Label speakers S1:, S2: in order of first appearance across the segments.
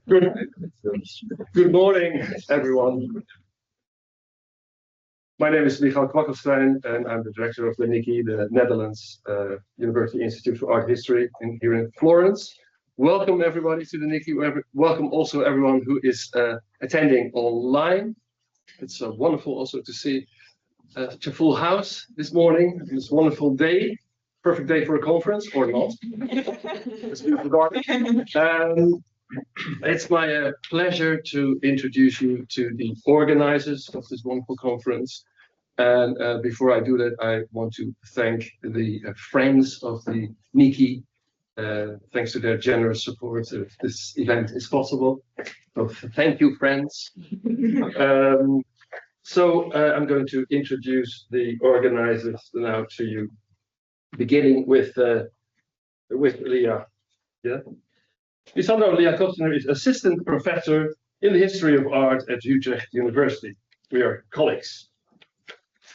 S1: Good morning, everyone. My name is Kwakkelstein, and I'm the director of the NIKI, the Netherlands University Institute for Art History here in Florence. Welcome everybody to the NIKI. Welcome also everyone who is attending online. It's wonderful also to see such a full house this morning. This wonderful day. Perfect day for a conference, or not. It's beautiful garden. It's my pleasure to introduce you to the organizers of this wonderful conference. And before I do that, I want to thank the friends of the NIKI. Thanks to their generous support, this event is possible. So thank you, friends. I'm going to introduce the organizers now to you, beginning with Lia. Yeah. Lia Costiner is assistant professor in the history of art at Utrecht University. We are colleagues,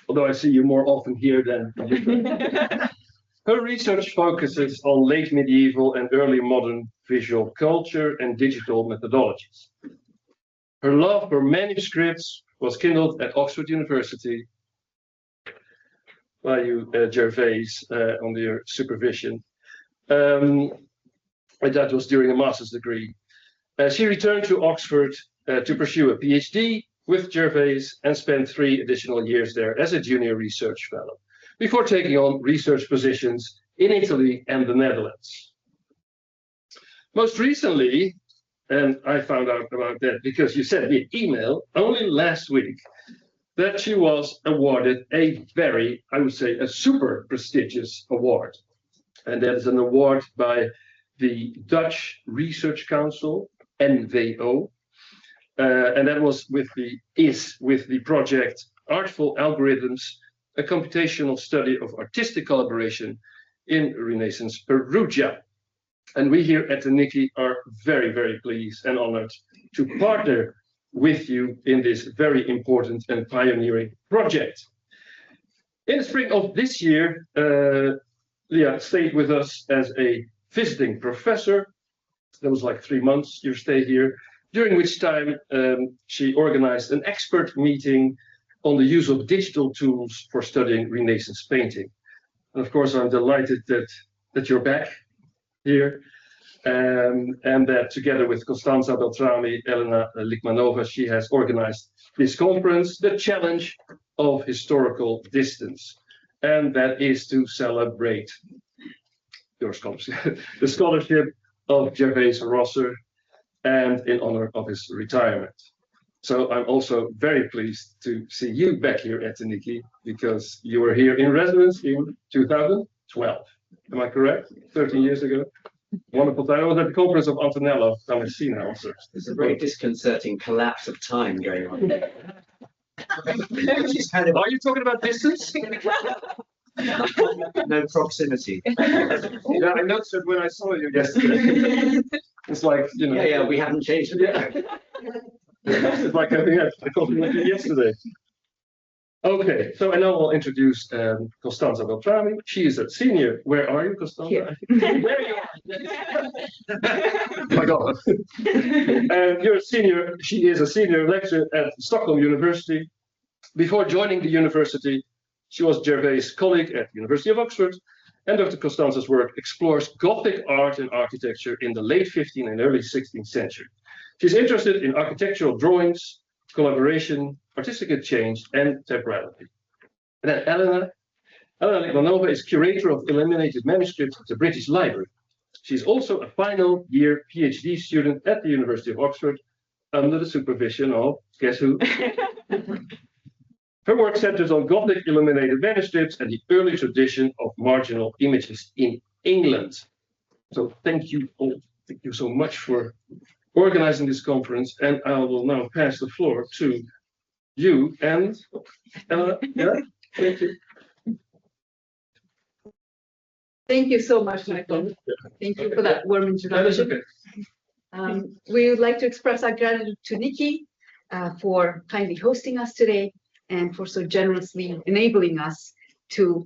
S1: although I see you more often here than Her research focuses on late medieval and early modern visual culture and digital methodologies. Her love for manuscripts was kindled at Oxford University by you, Gervase, under your supervision. That was during a master's degree. She returned to Oxford to pursue a PhD with Gervase and spent 3 additional years there as a junior research fellow, before taking on research positions in Italy and the Netherlands. Most recently, and I found out about that because you sent me an email only last week, that she was awarded a very, I would say, a super prestigious award. And that is an award by the Dutch Research Council, NVO, and that was with the project Artful Algorithms, a computational study of artistic collaboration in Renaissance Perugia. And we here at the NIKI are very, very pleased and honored to partner with you in this very important and pioneering project. In the spring of this year, Lia stayed with us as a visiting professor. That was like 3 months you stayed here, during which time she organized an expert meeting on the use of digital tools for studying Renaissance painting. And of course, I'm delighted that you're back here, and that together with Constanza Beltrami, Elena Lichmanova, she has organized this conference, The Challenge of Historical Distance. And that is to celebrate your scholarship, the scholarship of Gervase Rosser, and in honor of his retirement. So I'm also very pleased to see you back here at the NIKI, because you were here in residence in 2012. Am I correct? 13 years ago. Wonderful time. I was at the conference of Antonello Damasceno also.
S2: There's a very disconcerting collapse of time going on.
S1: Are you talking about distance?
S2: No proximity.
S1: Yeah, I noticed it when I saw you yesterday. It's like, you know.
S2: Yeah, we haven't changed it.
S1: Yeah. It's like I complimented you yesterday. Okay, so I now will introduce Constanza Beltrami. She is a senior. Where are you, Constanza?
S3: Here.
S1: There you are. My God. And you're a senior. She is a senior lecturer at Stockholm University. Before joining the university, she was Gervase's colleague at the University of Oxford, and Dr. Costanza's work explores Gothic art and architecture in the late 15th and early 16th century. She's interested in architectural drawings, collaboration, artistic exchange, and temporality. And then Elena Lichmanova is curator of illuminated manuscripts at the British Library. She's also a final year PhD student at the University of Oxford, under the supervision of, guess who? Her work centers on Gothic illuminated manuscripts and the early tradition of marginal images in England. So thank you all. Thank you so much for organizing this conference. And I will now pass the floor to you and yeah, thank you.
S3: Thank you so much, Michael. Thank you for that warm introduction.
S1: That is okay.
S3: We would like to express our gratitude to NIKI for kindly hosting us today and for so generously enabling us to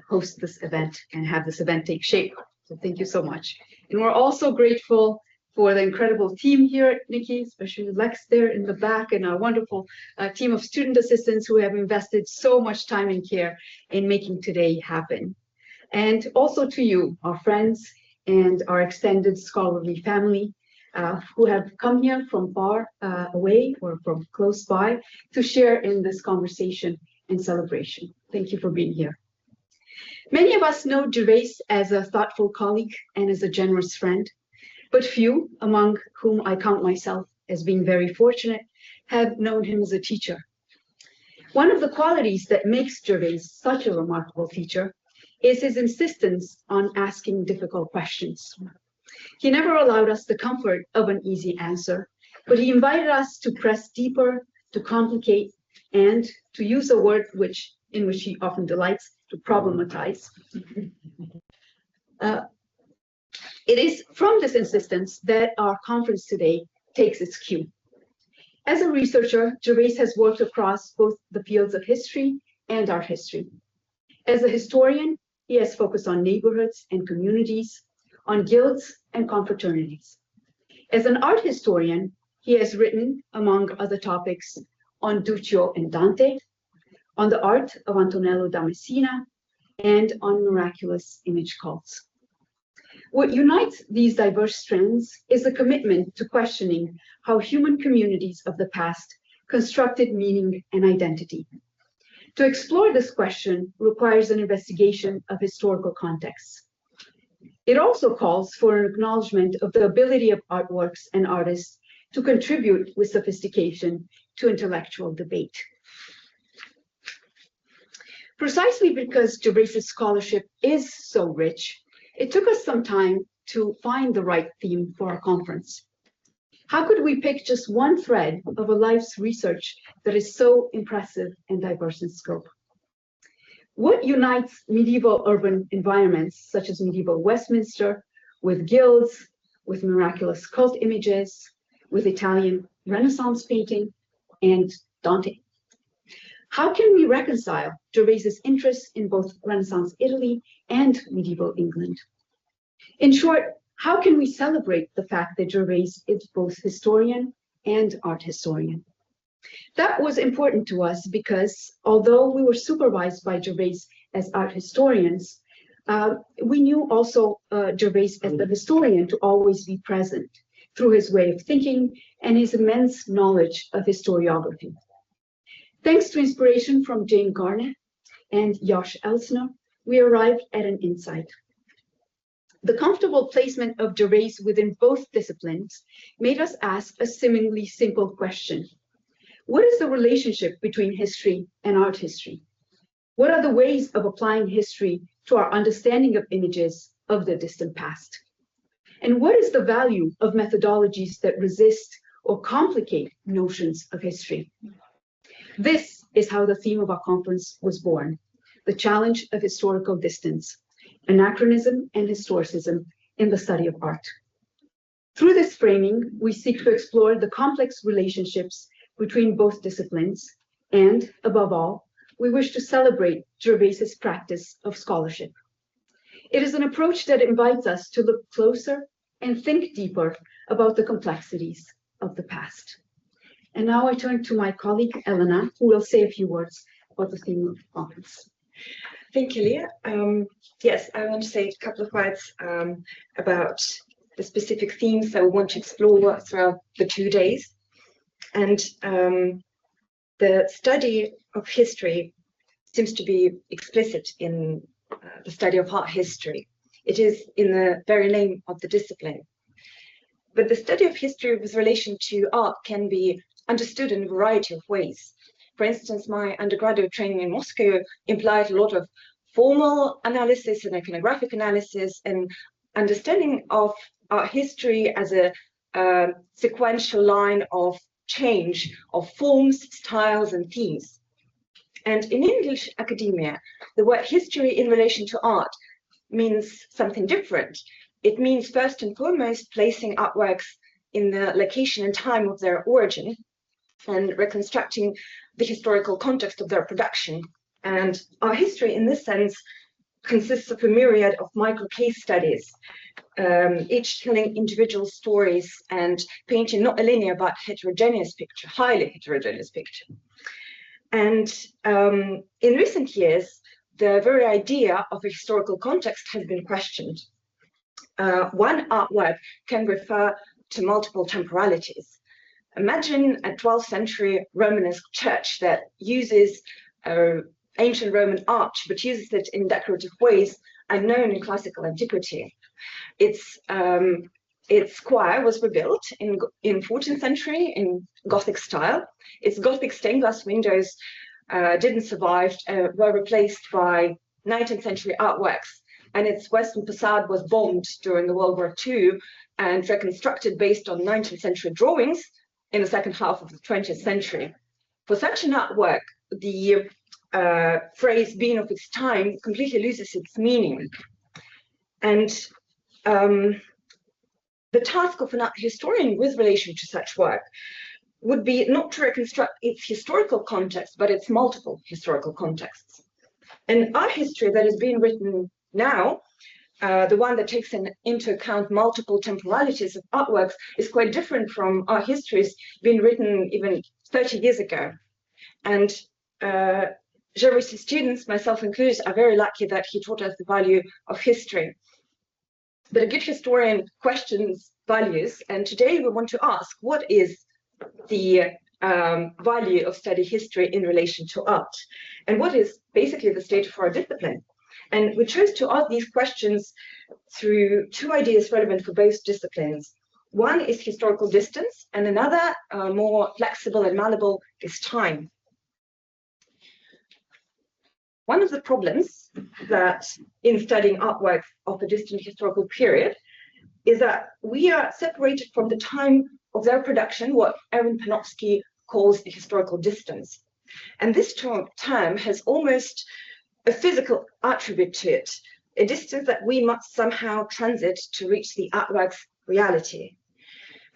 S3: host this event and have this event take shape. So thank you so much. And we're also grateful for the incredible team here at NIKI, especially Lex there in the back, and our wonderful team of student assistants who have invested so much time and care in making today happen. And also to you, our friends and our extended scholarly family, who have come here from far away or from close by to share in this conversation and celebration. Thank you for being here. Many of us know Gervase as a thoughtful colleague and as a generous friend, but few, among whom I count myself as being very fortunate, have known him as a teacher. One of the qualities that makes Gervase such a remarkable teacher is his insistence on asking difficult questions. He never allowed us the comfort of an easy answer, but he invited us to press deeper, to complicate, and to use a word in which he often delights, to problematize. It is from this insistence that our conference today takes its cue. As a researcher, Gervase has worked across both the fields of history and art history. As a historian, he has focused on neighborhoods and communities, on guilds and confraternities. As an art historian, he has written, among other topics, on Duccio and Dante, on the art of Antonello da Messina, and on miraculous image cults. What unites these diverse strands is a commitment to questioning how human communities of the past constructed meaning and identity. To explore this question requires an investigation of historical contexts. It also calls for an acknowledgement of the ability of artworks and artists to contribute with sophistication to intellectual debate. Precisely because Gervase's scholarship is so rich, it took us some time to find the right theme for our conference. How could we pick just one thread of a life's research that is so impressive and diverse in scope? What unites medieval urban environments, such as medieval Westminster, with guilds, with miraculous cult images, with Italian Renaissance painting, and Dante? How can we reconcile Gervase's interest in both Renaissance Italy and medieval England? In short, how can we celebrate the fact that Gervase is both historian and art historian? That was important to us because although we were supervised by Gervase as art historians, we knew also Gervase as the historian to always be present through his way of thinking and his immense knowledge of historiography. Thanks to inspiration from Jane Garnett and Josh Elsner, we arrived at an insight. The comfortable placement of Gervase within both disciplines made us ask a seemingly simple question. What is the relationship between history and art history? What are the ways of applying history to our understanding of images of the distant past? And what is the value of methodologies that resist or complicate notions of history? This is how the theme of our conference was born, the challenge of historical distance, anachronism and historicism in the study of art. Through this framing, we seek to explore the complex relationships between both disciplines, and above all, we wish to celebrate Gervase's practice of scholarship. It is an approach that invites us to look closer and think deeper about the complexities of the past. And now I turn to my colleague, Elena, who will say a few words about the theme of the conference.
S4: Thank you, Lia. Yes, I want to say a couple of words about the specific themes that we want to explore throughout the 2 days. And the study of history seems to be explicit in the study of art history. It is in the very name of the discipline. But the study of history with relation to art can be understood in a variety of ways. For instance, my undergraduate training in Moscow implied a lot of formal analysis and iconographic analysis and understanding of art history as a sequential line of change of forms, styles, and themes. And in English academia, the word history in relation to art means something different. It means first and foremost placing artworks in the location and time of their origin and reconstructing the historical context of their production. And art history in this sense consists of a myriad of micro case studies, each telling individual stories and painting not a linear but heterogeneous picture, highly heterogeneous picture. And in recent years, the very idea of a historical context has been questioned. One artwork can refer to multiple temporalities. Imagine a 12th century Romanesque church that uses ancient Roman arch, but uses it in decorative ways unknown in classical antiquity. Its choir was rebuilt in 14th century in Gothic style. Its Gothic stained glass windows didn't survive, were replaced by 19th century artworks, and its western facade was bombed during the World War II and reconstructed based on 19th century drawings in the second half of the 20th century. For such an artwork, the phrase being of its time completely loses its meaning. And the task of an art historian with relation to such work would be not to reconstruct its historical context, but its multiple historical contexts. And art history that is being written now, the one that takes into account multiple temporalities of artworks, is quite different from art histories being written even 30 years ago. And Gervase's students, myself included, are very lucky that he taught us the value of history. But a good historian questions values, and today we want to ask, what is the value of study history in relation to art? And what is basically the state of our discipline? And we chose to ask these questions through two ideas relevant for both disciplines. One is historical distance, and another, more flexible and malleable, is time. One of the problems that in studying artworks of a distant historical period is that we are separated from the time of their production, what Erwin Panofsky calls the historical distance. And this term has almost a physical attribute to it, a distance that we must somehow transit to reach the artwork's reality.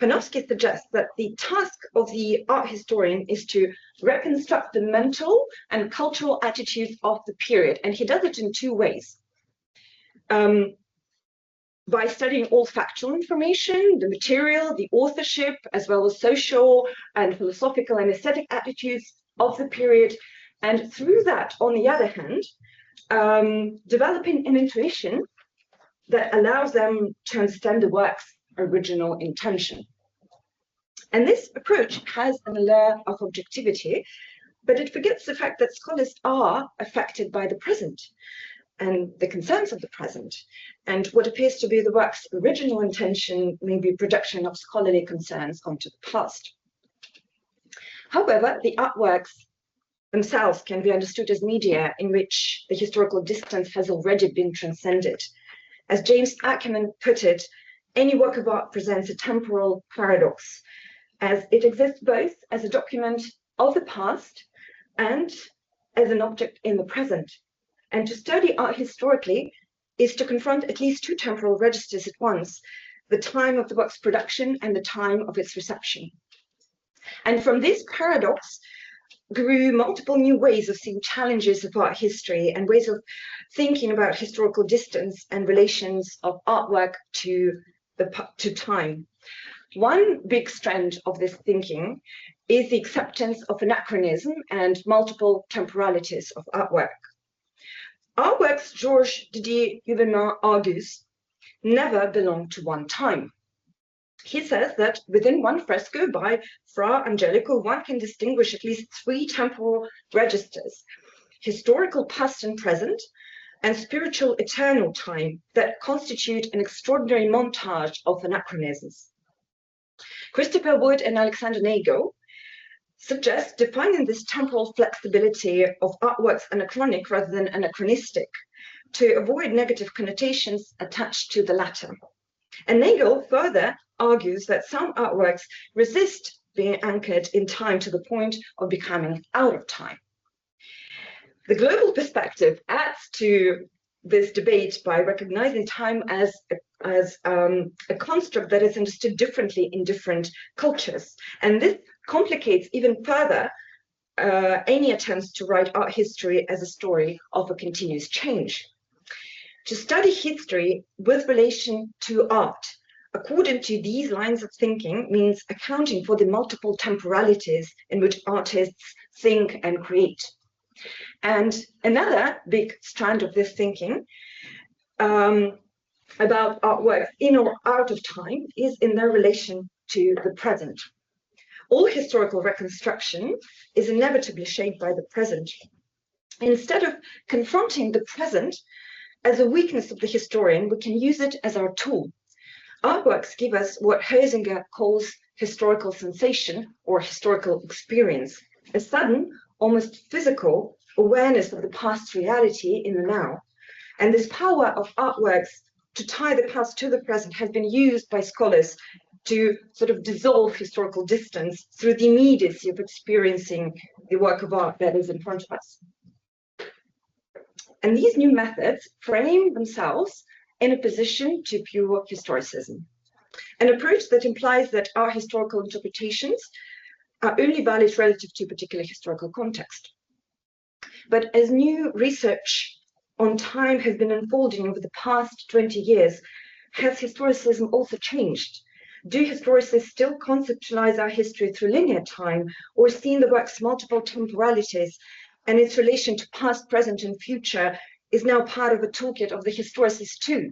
S4: Panofsky suggests that the task of the art historian is to reconstruct the mental and cultural attitudes of the period, and he does it in two ways. By studying all factual information, the material, the authorship, as well as social and philosophical and aesthetic attitudes of the period, and through that, on the other hand, developing an intuition that allows them to understand the work's original intention. And this approach has an allure of objectivity, but it forgets the fact that scholars are affected by the present and the concerns of the present, and what appears to be the work's original intention may be projection of scholarly concerns onto the past. However, the artworks themselves can be understood as media in which the historical distance has already been transcended. As James Ackerman put it, any work of art presents a temporal paradox, as it exists both as a document of the past and as an object in the present. And to study art historically is to confront at least two temporal registers at once, the time of the work's production and the time of its reception. And from this paradox grew multiple new ways of seeing challenges of art history and ways of thinking about historical distance and relations of artwork to time. One big strand of this thinking is the acceptance of anachronism and multiple temporalities of artwork. Artworks, Georges Didier Huverman argues, never belong to one time. He says that within one fresco by Fra Angelico, one can distinguish at least three temporal registers: historical past and present, and spiritual eternal time, that constitute an extraordinary montage of anachronisms. Christopher Wood and Alexander Nagel suggest defining this temporal flexibility of artworks anachronic rather than anachronistic to avoid negative connotations attached to the latter. And Nagel further argues that some artworks resist being anchored in time to the point of becoming out of time. The global perspective adds to this debate by recognizing time as a construct that is understood differently in different cultures. And this complicates even further any attempts to write art history as a story of a continuous change. to study history with relation to art, according to these lines of thinking, means accounting for the multiple temporalities in which artists think and create. And another big strand of this thinking about artworks in or out of time is in their relation to the present. All historical reconstruction is inevitably shaped by the present. Instead of confronting the present as a weakness of the historian, we can use it as our tool. Artworks give us what Huizinga calls historical sensation or historical experience, a sudden, almost physical awareness of the past reality in the now. And this power of artworks to tie the past to the present has been used by scholars to sort of dissolve historical distance through the immediacy of experiencing the work of art that is in front of us. And these new methods frame themselves in opposition to pure historicism, an approach that implies that our historical interpretations are only valid relative to a particular historical context. But as new research on time has been unfolding over the past 20 years, has historicism also changed? Do historicists still conceptualize our history through linear time, or see in the work's multiple temporalities and its relation to past, present, and future is now part of a toolkit of the historicist too?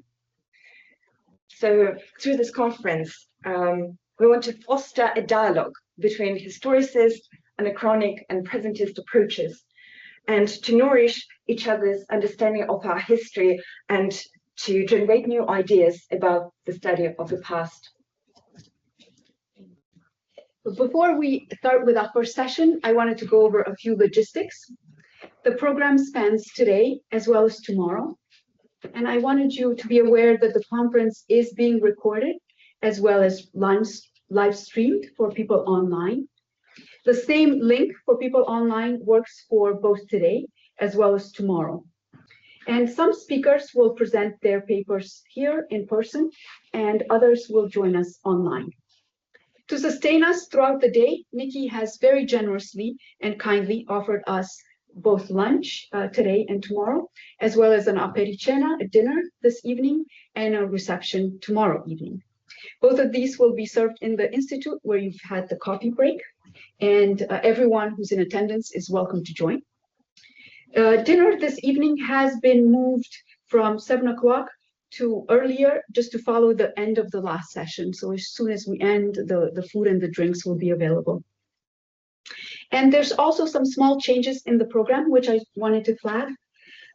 S4: So through this conference, we want to foster a dialogue between historicist, anachronic, and presentist approaches, and to nourish each other's understanding of our history and to generate new ideas about the study of the past.
S3: Before we start with our first session, I wanted to go over a few logistics. The program spans today as well as tomorrow, and I wanted you to be aware that the conference is being recorded as well as live streamed for people online. The same link for people online works for both today as well as tomorrow. And some speakers will present their papers here in person, and others will join us online. To sustain us throughout the day, NIKI has very generously and kindly offered us both lunch today and tomorrow, as well as an apericena, a dinner this evening, and a reception tomorrow evening. Both of these will be served in the Institute where you've had the coffee break, and everyone who's in attendance is welcome to join. Dinner this evening has been moved from 7 o'clock to earlier, just to follow the end of the last session. So as soon as we end, the food and the drinks will be available. And there's also some small changes in the program, which I wanted to flag.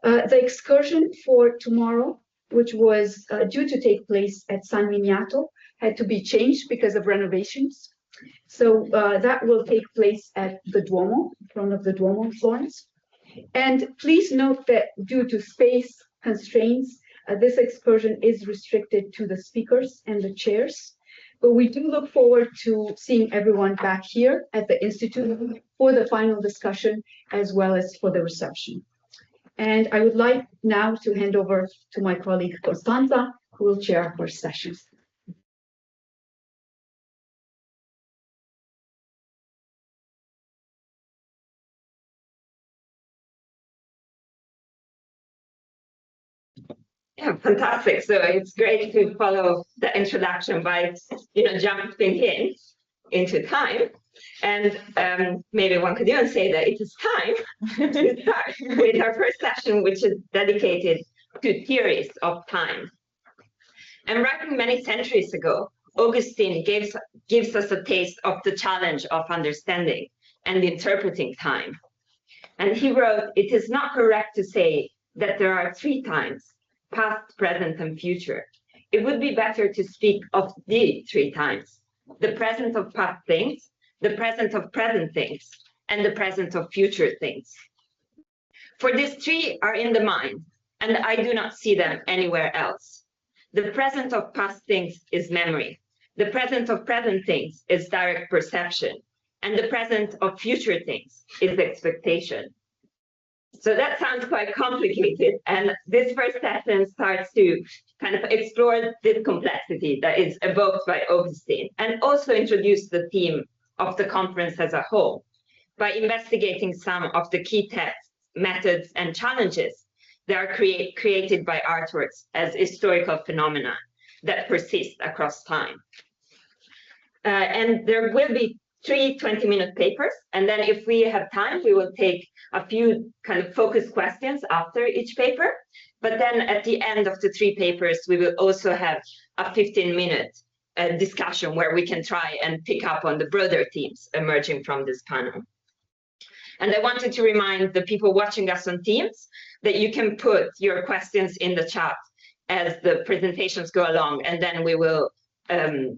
S3: The excursion for tomorrow, which was due to take place at San Miniato, had to be changed because of renovations. So that will take place at the Duomo, in front of the Duomo in Florence. And please note that due to space constraints, this excursion is restricted to the speakers and the chairs. But we do look forward to seeing everyone back here at the Institute for the final discussion, as well as for the reception. And I would like now to hand over to my colleague Costanza, who will chair our first session.
S4: Yeah, fantastic. So it's great to follow the introduction by, jumping into time. And maybe one could even say that it is time to start with our first session, which is dedicated to theories of time. And writing many centuries ago, Augustine gives us a taste of the challenge of understanding and interpreting time. And he wrote, "It is not correct to say that there are three times, past, present, and future. It would be better to speak of the three times, the present of past things, the present of present things, and the present of future things. For these three are in the mind, and I do not see them anywhere else. The present of past things is memory, the present of present things is direct perception, and the present of future things is expectation." So that sounds quite complicated, and this first session starts to kind of explore this complexity that is evoked by Augustine, and also introduce the theme of the conference as a whole by investigating some of the key texts, methods, and challenges
S5: They are created by artworks as historical phenomena that persist across time. And there will be 3 20-minute papers, and then if we have time, we will take a few kind of focused questions after each paper. But then at the end of the 3 papers, we will also have a 15-minute discussion where we can try and pick up on the broader themes emerging from this panel. And I wanted to remind the people watching us on Teams that you can put your questions in the chat as the presentations go along, and then we will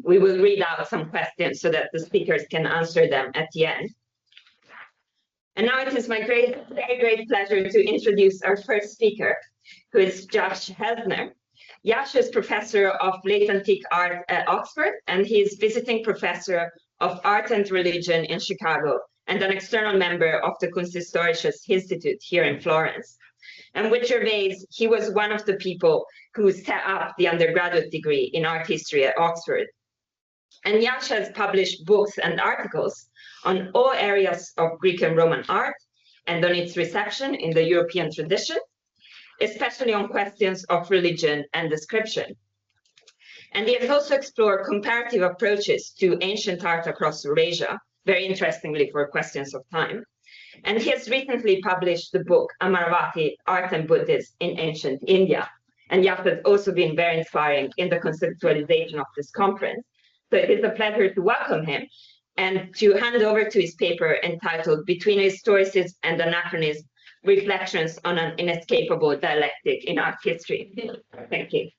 S5: read out some questions so that the speakers can answer them at the end. And now it is my very great pleasure to introduce our first speaker, who is Josh Elsner. Josh is professor of late antique art at Oxford, and he is visiting professor of art and religion in Chicago, and an external member of the Kunsthistorisch Institute here in Florence. And with Gervase, he was one of the people who set up the undergraduate degree in art history at Oxford. And Josh has published books and articles on all areas of Greek and Roman art and on its reception in the European tradition, especially on questions of religion and description. And he has also explored comparative approaches to ancient art across Eurasia, very interestingly for questions of time. And he has recently published the book Amaravati, Art and Buddhism in Ancient India. And Josh has also been very inspiring in the conceptualization of this conference. So it is a pleasure to welcome him and to hand over to his paper entitled Between Historicism and Anachronism, Reflections on an Inescapable Dialectic in Art History. Thank you.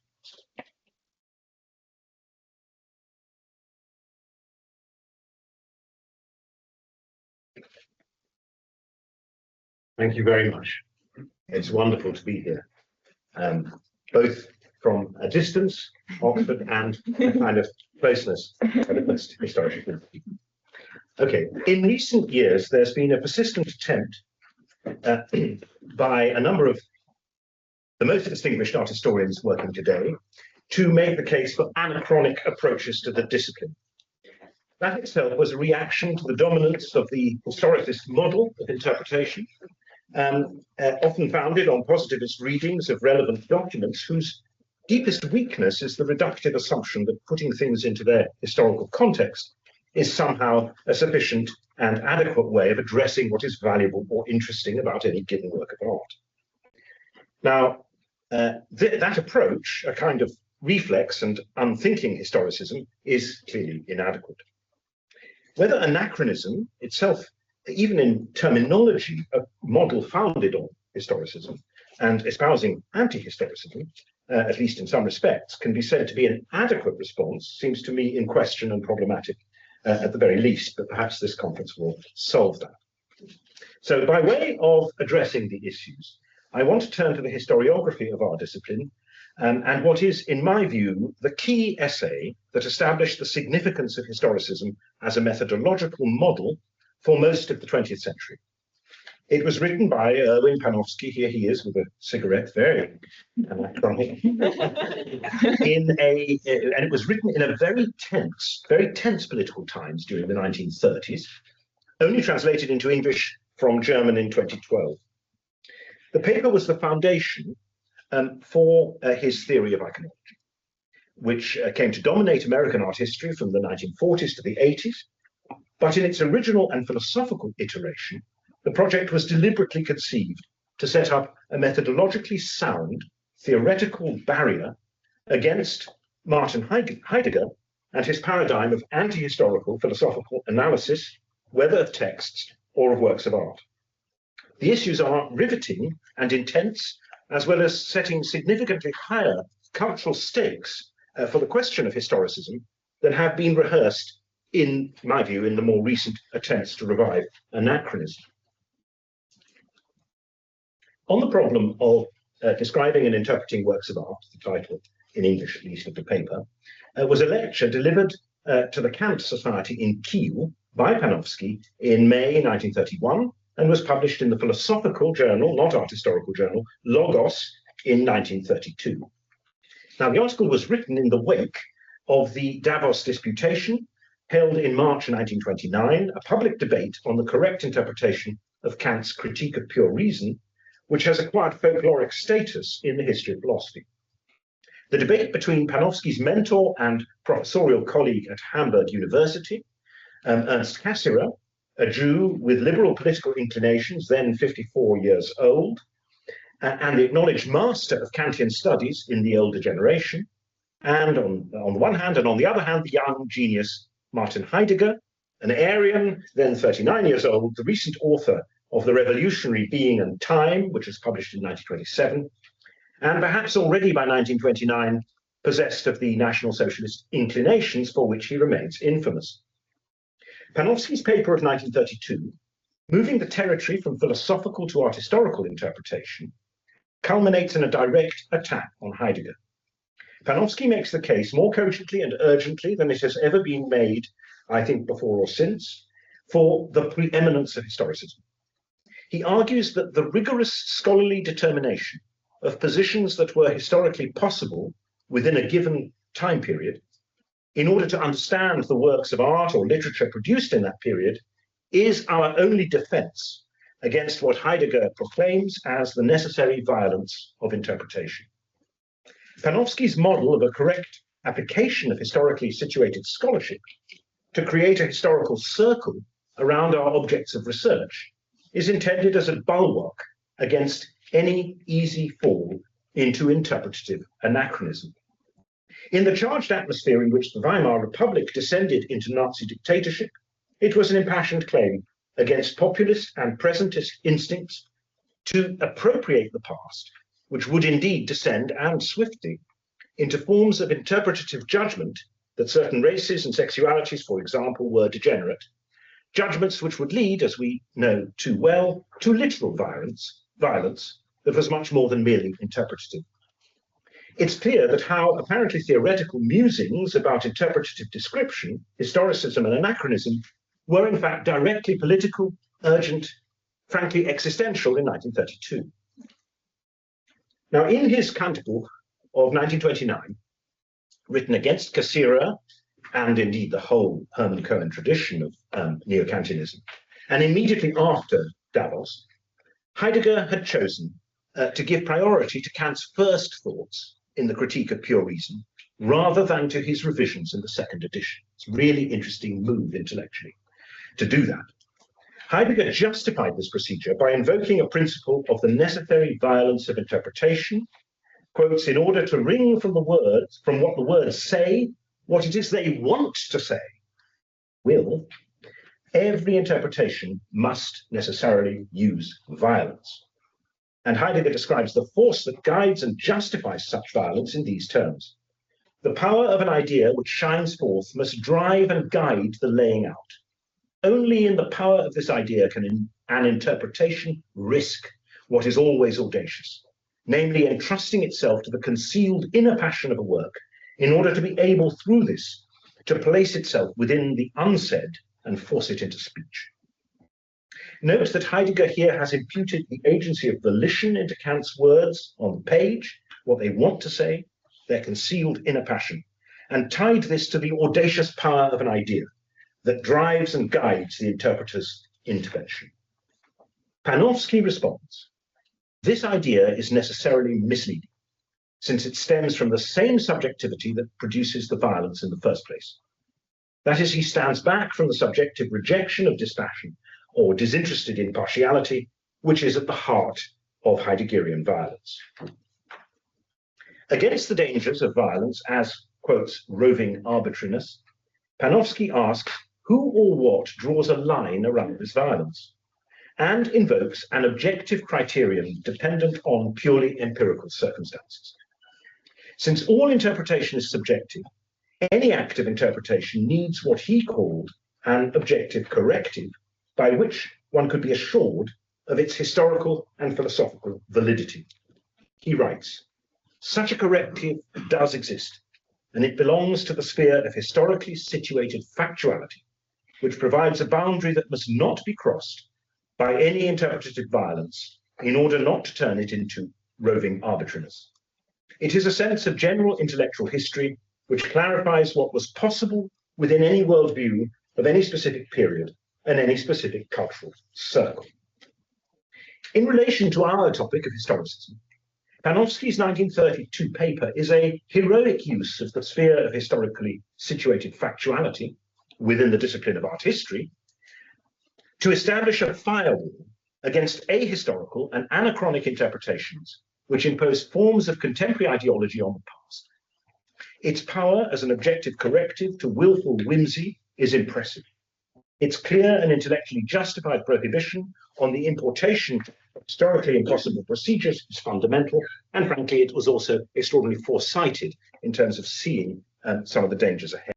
S6: Thank you very much. It's wonderful to be here, both from a distance, Oxford, and a kind of closeness at the Kunsthistorisch. Okay, in recent years, there's been a persistent attempt by a number of the most distinguished art historians working today to make the case for anachronic approaches to the discipline. That itself was a reaction to the dominance of the historicist model of interpretation, often founded on positivist readings of relevant documents whose deepest weakness is the reductive assumption that putting things into their historical context is somehow a sufficient and adequate way of addressing what is valuable or interesting about any given work of art. Now, that approach, a kind of reflex and unthinking historicism, is clearly inadequate. Whether anachronism itself, even in terminology, a model founded on historicism and espousing anti-historicism, at least in some respects, can be said to be an adequate response, seems to me in question and problematic at the very least, but perhaps this conference will solve that. So by way of addressing the issues, I want to turn to the historiography of our discipline and what is, in my view, the key essay that established the significance of historicism as a methodological model for most of the 20th century. It was written by Erwin Panofsky, here he is with a cigarette, very anachronic, and it was written in a very tense political times during the 1930s, only translated into English from German in 2012. The paper was the foundation for his theory of iconology, which came to dominate American art history from the 1940s to the 80s. But in its original and philosophical iteration, the project was deliberately conceived to set up a methodologically sound theoretical barrier against Martin Heidegger and his paradigm of anti-historical philosophical analysis, whether of texts or of works of art. The issues are riveting and intense, as well as setting significantly higher cultural stakes for the question of historicism than have been rehearsed, in my view, in the more recent attempts to revive anachronism. On the problem of describing and interpreting works of art, the title, in English at least, of the paper, was a lecture delivered to the Kant Society in Kiel by Panofsky in May 1931, and was published in the philosophical journal, not art historical journal, Logos, in 1932. Now, the article was written in the wake of the Davos Disputation, held in March 1929, a public debate on the correct interpretation of Kant's Critique of Pure Reason, which has acquired folkloric status in the history of philosophy. The debate between Panofsky's mentor and professorial colleague at Hamburg University, Ernst Cassirer, a Jew with liberal political inclinations, then 54 years old, and the acknowledged master of Kantian studies in the older generation, and on the one hand, and on the other hand, the young genius Martin Heidegger, an Aryan, then 39 years old, the recent author of The Revolutionary Being and Time, which was published in 1927, and perhaps already by 1929 possessed of the National Socialist inclinations for which he remains infamous. Panofsky's paper of 1932, moving the territory from philosophical to art historical interpretation, culminates in a direct attack on Heidegger. Panofsky makes the case more cogently and urgently than it has ever been made, I think, before or since, for the preeminence of historicism. He argues that the rigorous scholarly determination of positions that were historically possible within a given time period, in order to understand the works of art or literature produced in that period, is our only defense against what Heidegger proclaims as the necessary violence of interpretation. Panofsky's model of a correct application of historically situated scholarship to create a historical circle around our objects of research is intended as a bulwark against any easy fall into interpretative anachronism. In the charged atmosphere in which the Weimar Republic descended into Nazi dictatorship, it was an impassioned claim against populist and presentist instincts to appropriate the past, which would indeed descend, and swiftly, into forms of interpretative judgment that certain races and sexualities, for example, were degenerate, judgments which would lead, as we know too well, to literal violence that was much more than merely interpretative. It's clear that how apparently theoretical musings about interpretative description, historicism, and anachronism were in fact directly political, urgent, frankly existential in 1932. Now, in his Kantbuch of 1929, written against Cassirer and indeed the whole Hermann Cohen tradition of neo-Kantianism, and immediately after Davos, Heidegger had chosen to give priority to Kant's first thoughts in the Critique of Pure Reason, rather than to his revisions in the second edition. It's a really interesting move intellectually to do that. Heidegger justified this procedure by invoking a principle of the necessary violence of interpretation, quotes, in order to wring from what the words say, what it is they want to say, every interpretation must necessarily use violence. And Heidegger describes the force that guides and justifies such violence in these terms. The power of an idea which shines forth must drive and guide the laying out. Only in the power of this idea can an interpretation risk what is always audacious, namely entrusting itself to the concealed inner passion of a work in order to be able through this to place itself within the unsaid and force it into speech. Note that Heidegger here has imputed the agency of volition into Kant's words on the page, what they want to say, their concealed inner passion, and tied this to the audacious power of an idea that drives and guides the interpreter's intervention. Panofsky responds, this idea is necessarily misleading, since it stems from the same subjectivity that produces the violence in the first place. That is, he stands back from the subjective rejection of dispassion or disinterested impartiality, which is at the heart of Heideggerian violence. Against the dangers of violence as, quotes, roving arbitrariness, Panofsky asks who or what draws a line around this violence, and invokes an objective criterion dependent on purely empirical circumstances. Since all interpretation is subjective, any act of interpretation needs what he called an objective corrective, by which one could be assured of its historical and philosophical validity. He writes, such a corrective does exist, and it belongs to the sphere of historically situated factuality, which provides a boundary that must not be crossed by any interpretative violence in order not to turn it into roving arbitrariness. It is a sense of general intellectual history which clarifies what was possible within any worldview of any specific period and any specific cultural circle. In relation to our topic of historicism, Panofsky's 1932 paper is a heroic use of the sphere of historically situated factuality within the discipline of art history to establish a firewall against ahistorical and anachronic interpretations which impose forms of contemporary ideology on the past. Its power as an objective corrective to willful whimsy is impressive. Its clear and intellectually justified prohibition on the importation of historically impossible procedures is fundamental, and frankly, it was also extraordinarily foresighted in terms of seeing some of the dangers ahead.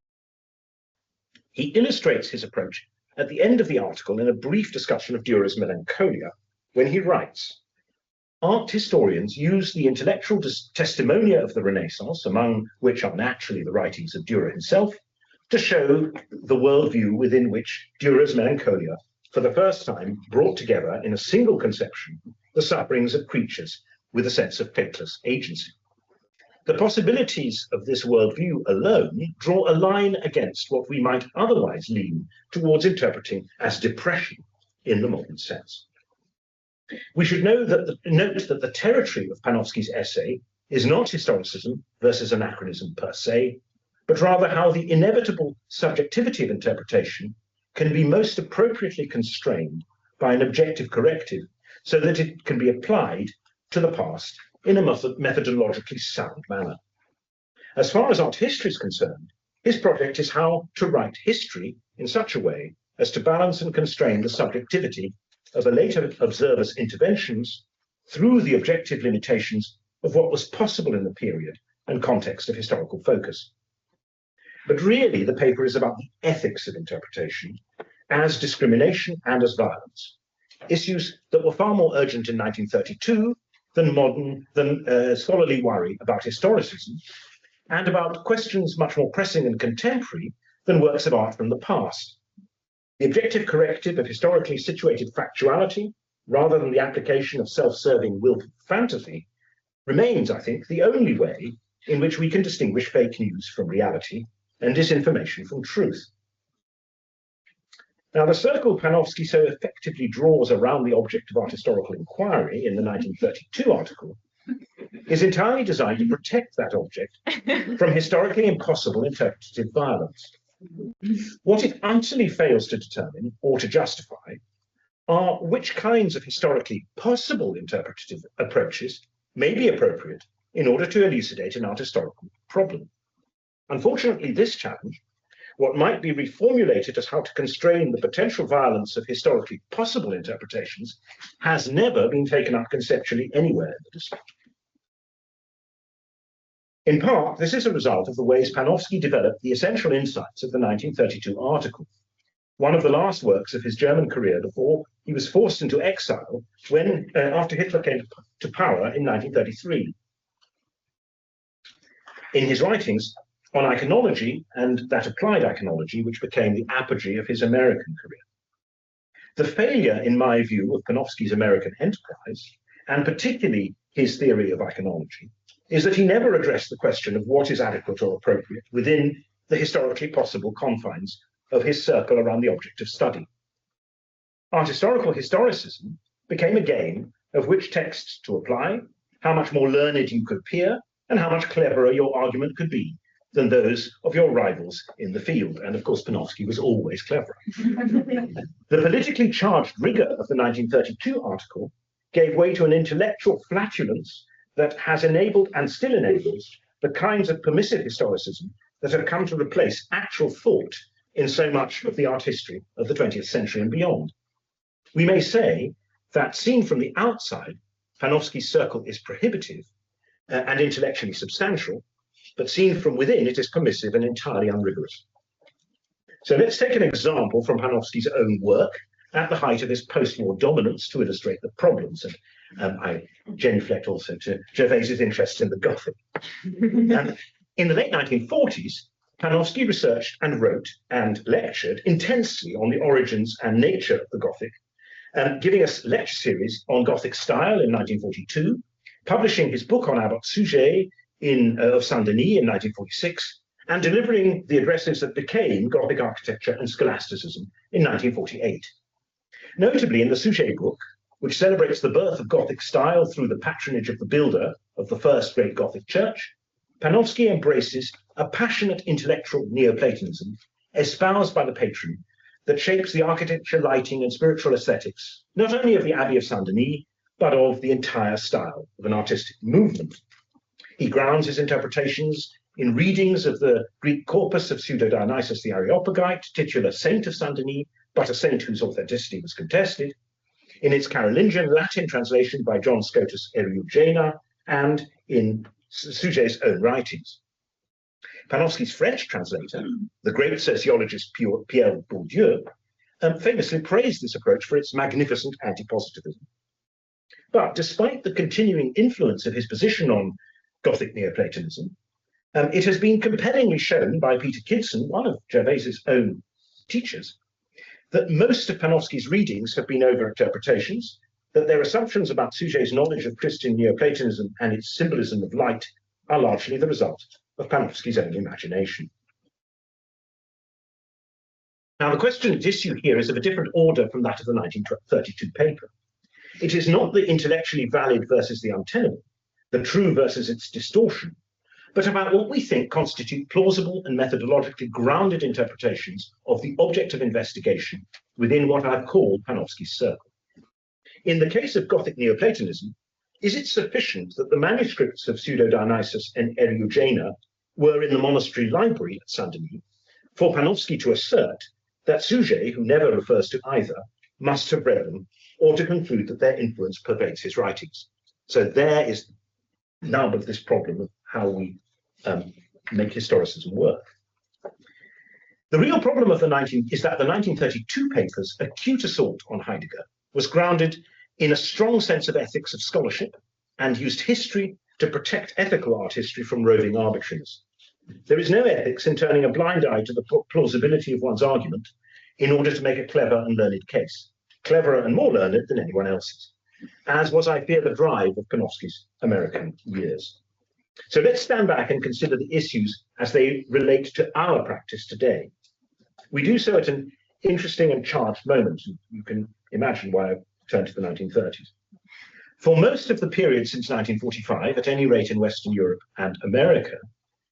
S6: He illustrates his approach at the end of the article in a brief discussion of Dürer's Melancholia, when he writes, art historians use the intellectual testimonia of the Renaissance, among which are naturally the writings of Dürer himself, to show the worldview within which Dürer's Melancholia, for the first time, brought together in a single conception the sufferings of creatures with a sense of fateless agency. The possibilities of this worldview alone draw a line against what we might otherwise lean towards interpreting as depression in the modern sense. We should note that the territory of Panofsky's essay is not historicism versus anachronism per se, but rather how the inevitable subjectivity of interpretation can be most appropriately constrained by an objective corrective so that it can be applied to the past in a methodologically sound manner. As far as art history is concerned, his project is how to write history in such a way as to balance and constrain the subjectivity of a later observer's interventions through the objective limitations of what was possible in the period and context of historical focus. But really, the paper is about the ethics of interpretation as discrimination and as violence, issues that were far more urgent in 1932 than scholarly worry about historicism, and about questions much more pressing and contemporary than works of art from the past. The objective corrective of historically situated factuality, rather than the application of self-serving willful fantasy, remains, I think, the only way in which we can distinguish fake news from reality and disinformation from truth. Now, the circle Panofsky so effectively draws around the object of art historical inquiry in the 1932 article is entirely designed to protect that object from historically impossible interpretative violence. What it utterly fails to determine or to justify are which kinds of historically possible interpretative approaches may be appropriate in order to elucidate an art historical problem. Unfortunately, this challenge, what might be reformulated as how to constrain the potential violence of historically possible interpretations, has never been taken up conceptually anywhere in the discussion. In part, this is a result of the ways Panofsky developed the essential insights of the 1932 article, one of the last works of his German career before he was forced into exile when, after Hitler came to power in 1933. In his writings on iconology and that applied iconology, which became the apogee of his American career. The failure, in my view, of Panofsky's American enterprise, and particularly his theory of iconology, is that he never addressed the question of what is adequate or appropriate within the historically possible confines of his circle around the object of study. Art historical historicism became a game of which texts to apply, how much more learned you could appear, and how much cleverer your argument could be than those of your rivals in the field. And of course, Panofsky was always cleverer. The politically charged rigor of the 1932 article gave way to an intellectual flatulence that has enabled and still enables the kinds of permissive historicism that have come to replace actual thought in so much of the art history of the 20th century and beyond. We may say that seen from the outside, Panofsky's circle is prohibitive and intellectually substantial, but seen from within, it is permissive and entirely unrigorous. So let's take an example from Panofsky's own work at the height of his post-war dominance to illustrate the problems. And I genuflect also to Gervase's interest in the Gothic. In the late 1940s, Panofsky researched and wrote and lectured intensely on the origins and nature of the Gothic, giving us a lecture series on Gothic style in 1942, publishing his book on Abbot Suger of Saint-Denis in 1946, and delivering the addresses that became Gothic architecture and scholasticism in 1948. Notably, in the Suger book, which celebrates the birth of Gothic style through the patronage of the builder of the first great Gothic church, Panofsky embraces a passionate intellectual Neoplatonism espoused by the patron that shapes the architecture, lighting, and spiritual aesthetics, not only of the Abbey of Saint-Denis, but of the entire style of an artistic movement. He grounds his interpretations in readings of the Greek corpus of Pseudo-Dionysius the Areopagite, titular saint of Saint-Denis, but a saint whose authenticity was contested, in its Carolingian Latin translation by John Scotus Eriugena, and in Suget's own writings. Panofsky's French translator, the great sociologist Pierre Bourdieu, famously praised this approach for its magnificent anti-positivism. But despite the continuing influence of his position on Gothic Neoplatonism, it has been compellingly shown by Peter Kidson, one of Gervase's own teachers, that most of Panofsky's readings have been over-interpretations, that their assumptions about Suget's knowledge of Christian Neoplatonism and its symbolism of light are largely the result of Panofsky's own imagination. Now, the question at issue here is of a different order from that of the 1932 paper. It is not the intellectually valid versus the untenable, the true versus its distortion, but about what we think constitute plausible and methodologically grounded interpretations of the object of investigation within what I've called Panofsky's circle. In the case of Gothic Neoplatonism, is it sufficient that the manuscripts of Pseudo-Dionysius and Eriugena were in the monastery library at Saint-Denis for Panofsky to assert that Suget, who never refers to either, must have read them, or to conclude that their influence pervades his writings? So there is nub of this problem of how we make historicism work. The real problem of is that the 1932 paper's acute assault on Heidegger was grounded in a strong sense of ethics of scholarship and used history to protect ethical art history from roving arbitrariness. There is no ethics in turning a blind eye to the plausibility of one's argument in order to make a clever and learned case, cleverer and more learned than anyone else's, as was, I fear, the drive of Panofsky's American years. So let's stand back and consider the issues as they relate to our practice today. We do so at an interesting and charged moment. You can imagine why I turned to the 1930s. For most of the period since 1945, at any rate in Western Europe and America,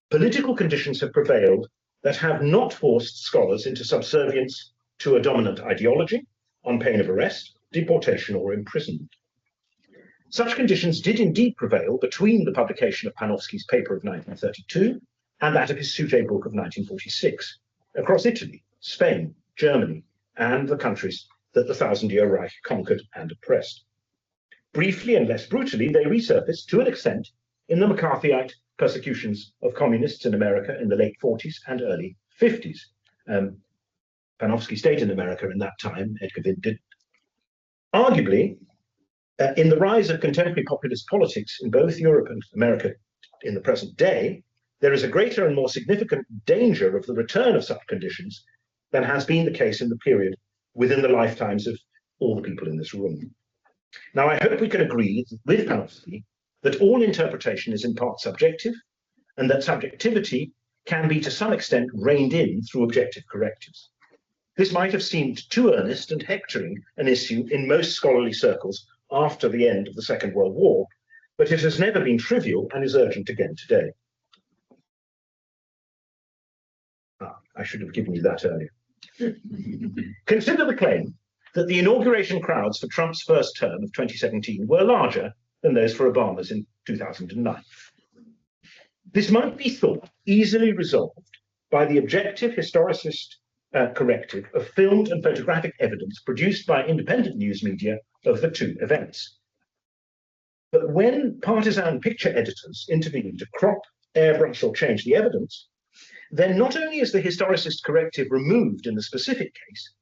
S6: political conditions have prevailed that have not forced scholars into subservience to a dominant ideology on pain of arrest, deportation, or imprisonment. Such conditions did indeed prevail between the publication of Panofsky's paper of 1932 and that of his Suget book of 1946, across Italy, Spain, Germany, and the countries that the Thousand-Year Reich conquered and oppressed. Briefly and less brutally, they resurfaced to an extent in the McCarthyite persecutions of communists in America in the late 40s and early 50s. Panofsky stayed in America in that time, Edgar Wind did. Arguably, in the rise of contemporary populist politics in both Europe and America in the present day, there is a greater and more significant danger of the return of such conditions than has been the case in the period within the lifetimes of all the people in this room. Now, I hope we can agree with Panofsky that all interpretation is in part subjective, and that subjectivity can be to some extent reined in through objective correctives. This might have seemed too earnest and hectoring an issue in most scholarly circles after the end of the Second World War, but it has never been trivial and is urgent again today. I should have given you that earlier. Consider the claim that the inauguration crowds for Trump's first term of 2017 were larger than those for Obama's in 2009. This might be thought easily resolved by the objective historicist corrective of filmed and photographic evidence produced by independent news media of the two events. But when partisan picture editors intervene to crop, airbrush, or change the evidence, then not only is the historicist corrective removed in the specific case,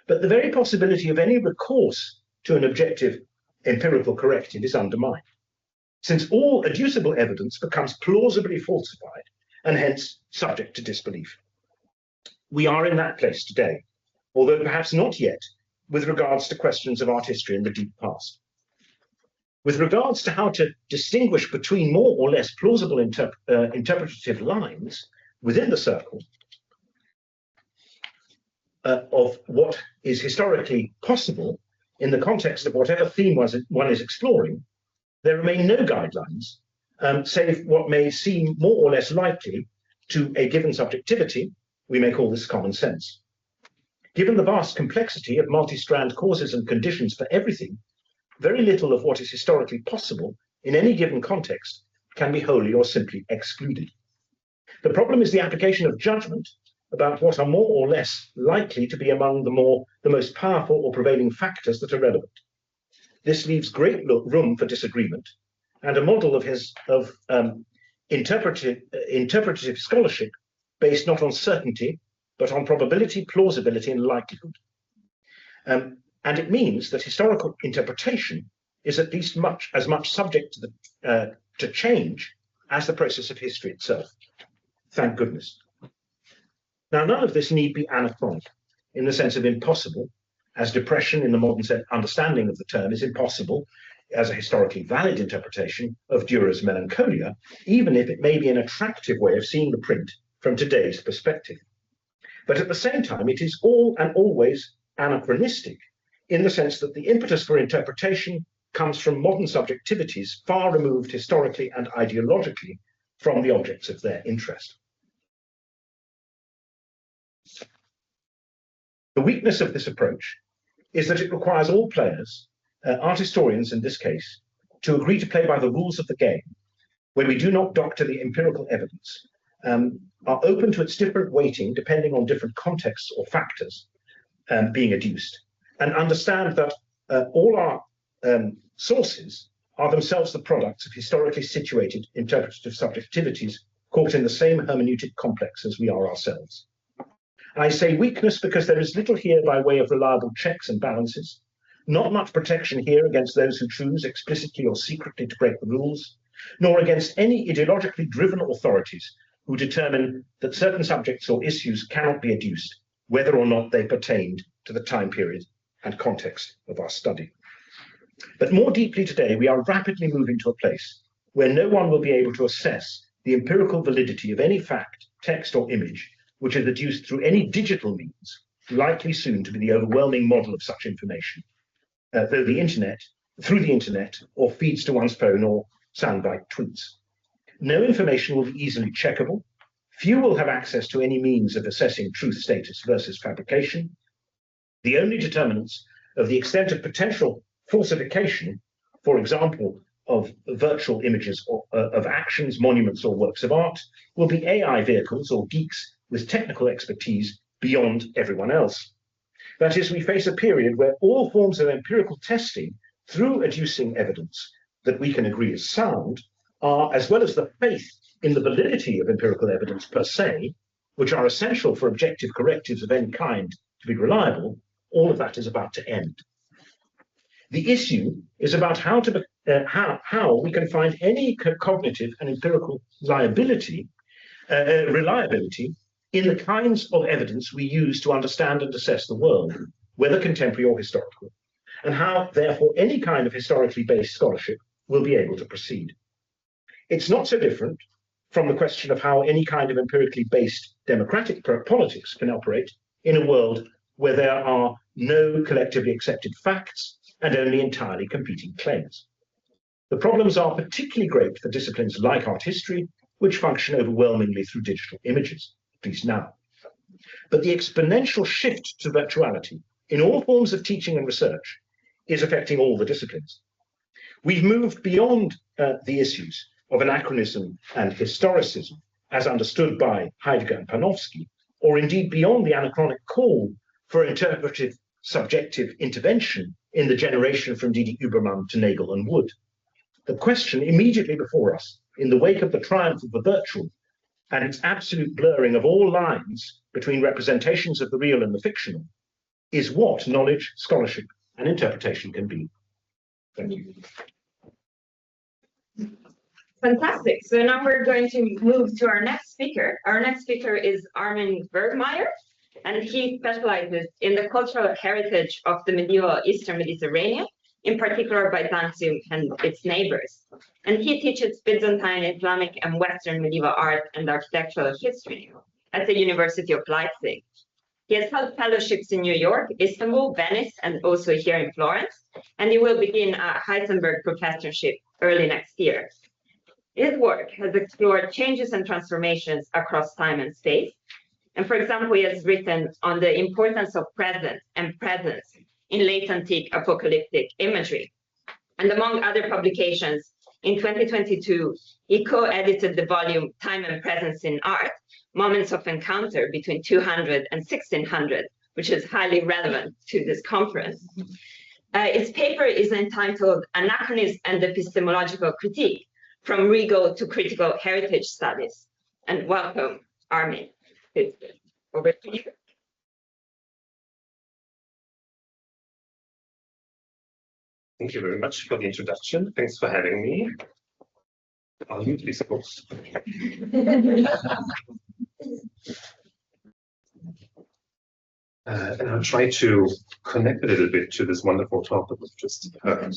S6: but the very possibility of any recourse to an objective empirical corrective is undermined, since all adducible evidence becomes plausibly falsified and hence subject to disbelief. We are in that place today, although perhaps not yet with regards to questions of art history in the deep past. With regards to how to distinguish between more or less plausible interpretative lines within the circle of what is historically possible in the context of whatever theme one is exploring, there remain no guidelines, save what may seem more or less likely to a given subjectivity. We may call this common sense. Given the vast complexity of multi-strand causes and conditions for everything, very little of what is historically possible in any given context can be wholly or simply excluded. The problem is the application of judgment about what are more or less likely to be among the most powerful or prevailing factors that are relevant. This leaves great room for disagreement, and a model of interpretive scholarship based not on certainty, but on probability, plausibility, and likelihood. And it means that historical interpretation is at least as much subject to change as the process of history itself. Thank goodness. Now, none of this need be anachronic in the sense of impossible, as depression in the modern understanding of the term is impossible as a historically valid interpretation of Dürer's melancholia, even if it may be an attractive way of seeing the print from today's perspective. But at the same time, it is all and always anachronistic in the sense that the impetus for interpretation comes from modern subjectivities far removed historically and ideologically from the objects of their interest. The weakness of this approach is that it requires all players, art historians in this case, to agree to play by the rules of the game, where we do not doctor the empirical evidence, are open to its different weighting depending on different contexts or factors being adduced, and understand that all our sources are themselves the products of historically situated interpretative subjectivities caught in the same hermeneutic complex as we are ourselves. I say weakness because there is little here by way of reliable checks and balances, not much protection here against those who choose explicitly or secretly to break the rules, nor against any ideologically driven authorities who determine that certain subjects or issues cannot be adduced, whether or not they pertained to the time period and context of our study. But more deeply today, we are rapidly moving to a place where no one will be able to assess the empirical validity of any fact, text, or image which is adduced through any digital means, likely soon to be the overwhelming model of such information, through the internet, or feeds to one's phone or soundbite tweets. No information will be easily checkable. Few will have access to any means of assessing truth status versus fabrication. The only determinants of the extent of potential falsification, for example, of virtual images or, of actions, monuments, or works of art, will be AI vehicles or geeks with technical expertise beyond everyone else. That is, we face a period where all forms of empirical testing through adducing evidence that we can agree is sound are, as well as the faith in the validity of empirical evidence per se, which are essential for objective correctives of any kind to be reliable, all of that is about to end. The issue is about how we can find any cognitive and empirical reliability in the kinds of evidence we use to understand and assess the world, whether contemporary or historical, and how, therefore, any kind of historically based scholarship will be able to proceed. It's not so different from the question of how any kind of empirically based democratic politics can operate in a world where there are no collectively accepted facts and only entirely competing claims. The problems are particularly great for disciplines like art history, which function overwhelmingly through digital images, at least now. But the exponential shift to virtuality in all forms of teaching and research is affecting all the disciplines. We've moved beyond the issues of anachronism and historicism, as understood by Heidegger and Panofsky, or indeed beyond the anachronic call for interpretive subjective intervention in the generation from Didi Ubermann to Nagel and Wood. The question immediately before us, in the wake of the triumph of the virtual and its absolute blurring of all lines between representations of the real and the fictional, is what knowledge, scholarship, and interpretation can be. Thank you.
S5: Fantastic. So now we're going to move to our next speaker. Our next speaker is Armin Bergmeier, and he specializes in the cultural heritage of the medieval Eastern Mediterranean, in particular Byzantium and its neighbors. And he teaches Byzantine, Islamic, and Western medieval art and architectural history at the University of Leipzig. He has held fellowships in New York, Istanbul, Venice, and also here in Florence, and he will begin a Heisenberg professorship early next year. His work has explored changes and transformations across time and space. And for example, he has written on the importance of presence and presence in late antique apocalyptic imagery. And among other publications, in 2022, he co-edited the volume Time and Presence in Art, Moments of Encounter between 200 and 1600, which is highly relevant to this conference. Its paper is entitled Anachronism and Epistemological Critique, from Riegl to Critical Heritage Studies. And welcome, Armin. Over to you.
S7: Thank you very much for the introduction. Thanks for having me. I'll use these books. And I'll try to connect a little bit to this wonderful talk that we've just heard.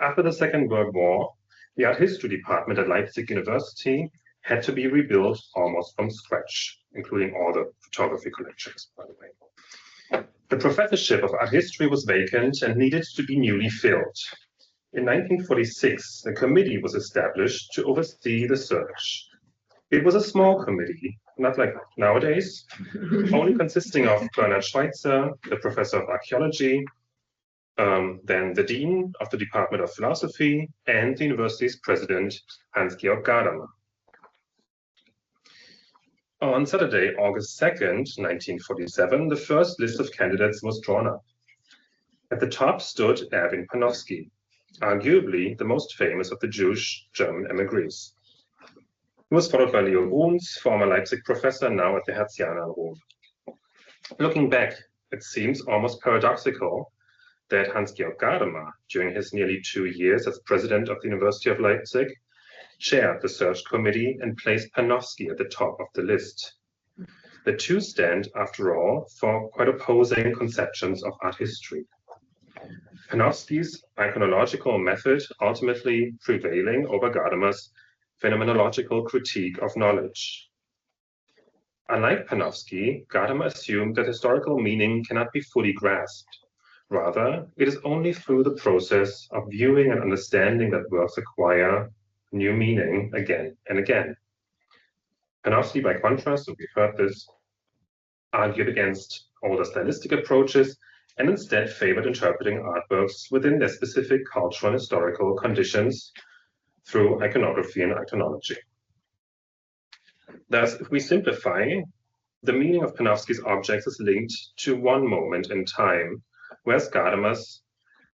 S7: After the Second World War, the art history department at Leipzig University had to be rebuilt almost from scratch, including all the photography collections, by the way. The professorship of art history was vacant and needed to be newly filled. In 1946, a committee was established to oversee the search. It was a small committee, not like nowadays, only consisting of Bernard Schweitzer, the professor of archaeology, then the dean of the Department of Philosophy, and the university's president, Hans-Georg Gadamer. On Saturday, August 2nd, 1947, the first list of candidates was drawn up. At the top stood Erwin Panofsky, arguably the most famous of the Jewish German emigres. He was followed by Leo Bruns, former Leipzig professor, now at the Hertziana in Rome. Looking back, it seems almost paradoxical that Hans-Georg Gadamer, during his nearly 2 years as president of the University of Leipzig, chaired the search committee and placed Panofsky at the top of the list. The two stand, after all, for quite opposing conceptions of art history. Panofsky's iconological method ultimately prevailing over Gadamer's phenomenological critique of knowledge. Unlike Panofsky, Gadamer assumed that historical meaning cannot be fully grasped. Rather, it is only through the process of viewing and understanding that works acquire new meaning again and again. Panofsky, by contrast, and we've heard this, argued against older stylistic approaches and instead favored interpreting artworks within their specific cultural and historical conditions through iconography and iconology. Thus, if we simplify, the meaning of Panofsky's objects is linked to one moment in time, whereas Gadamer's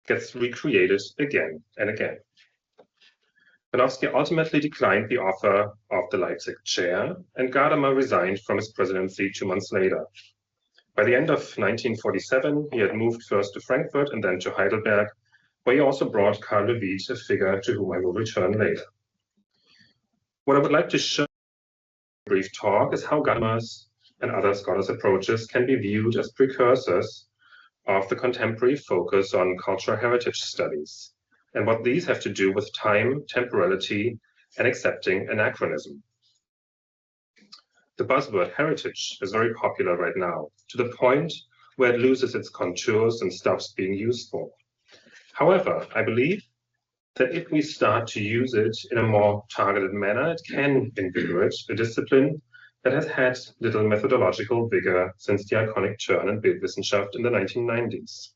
S7: gets recreated again and again. Panofsky ultimately declined the offer of the Leipzig chair, and Gadamer resigned from his presidency 2 months later. By the end of 1947, he had moved first to Frankfurt and then to Heidelberg, where he also brought Karl Levit, a figure to whom I will return later. What I would like to show in a brief talk is how Gadamer's and other scholars' approaches can be viewed as precursors of the contemporary focus on cultural heritage studies, and what these have to do with time, temporality, and accepting anachronism. The buzzword heritage is very popular right now, to the point where it loses its contours and stops being useful. However, I believe that if we start to use it in a more targeted manner, it can invigorate a discipline that has had little methodological vigor since the iconic turn in Bildwissenschaft in the 1990s.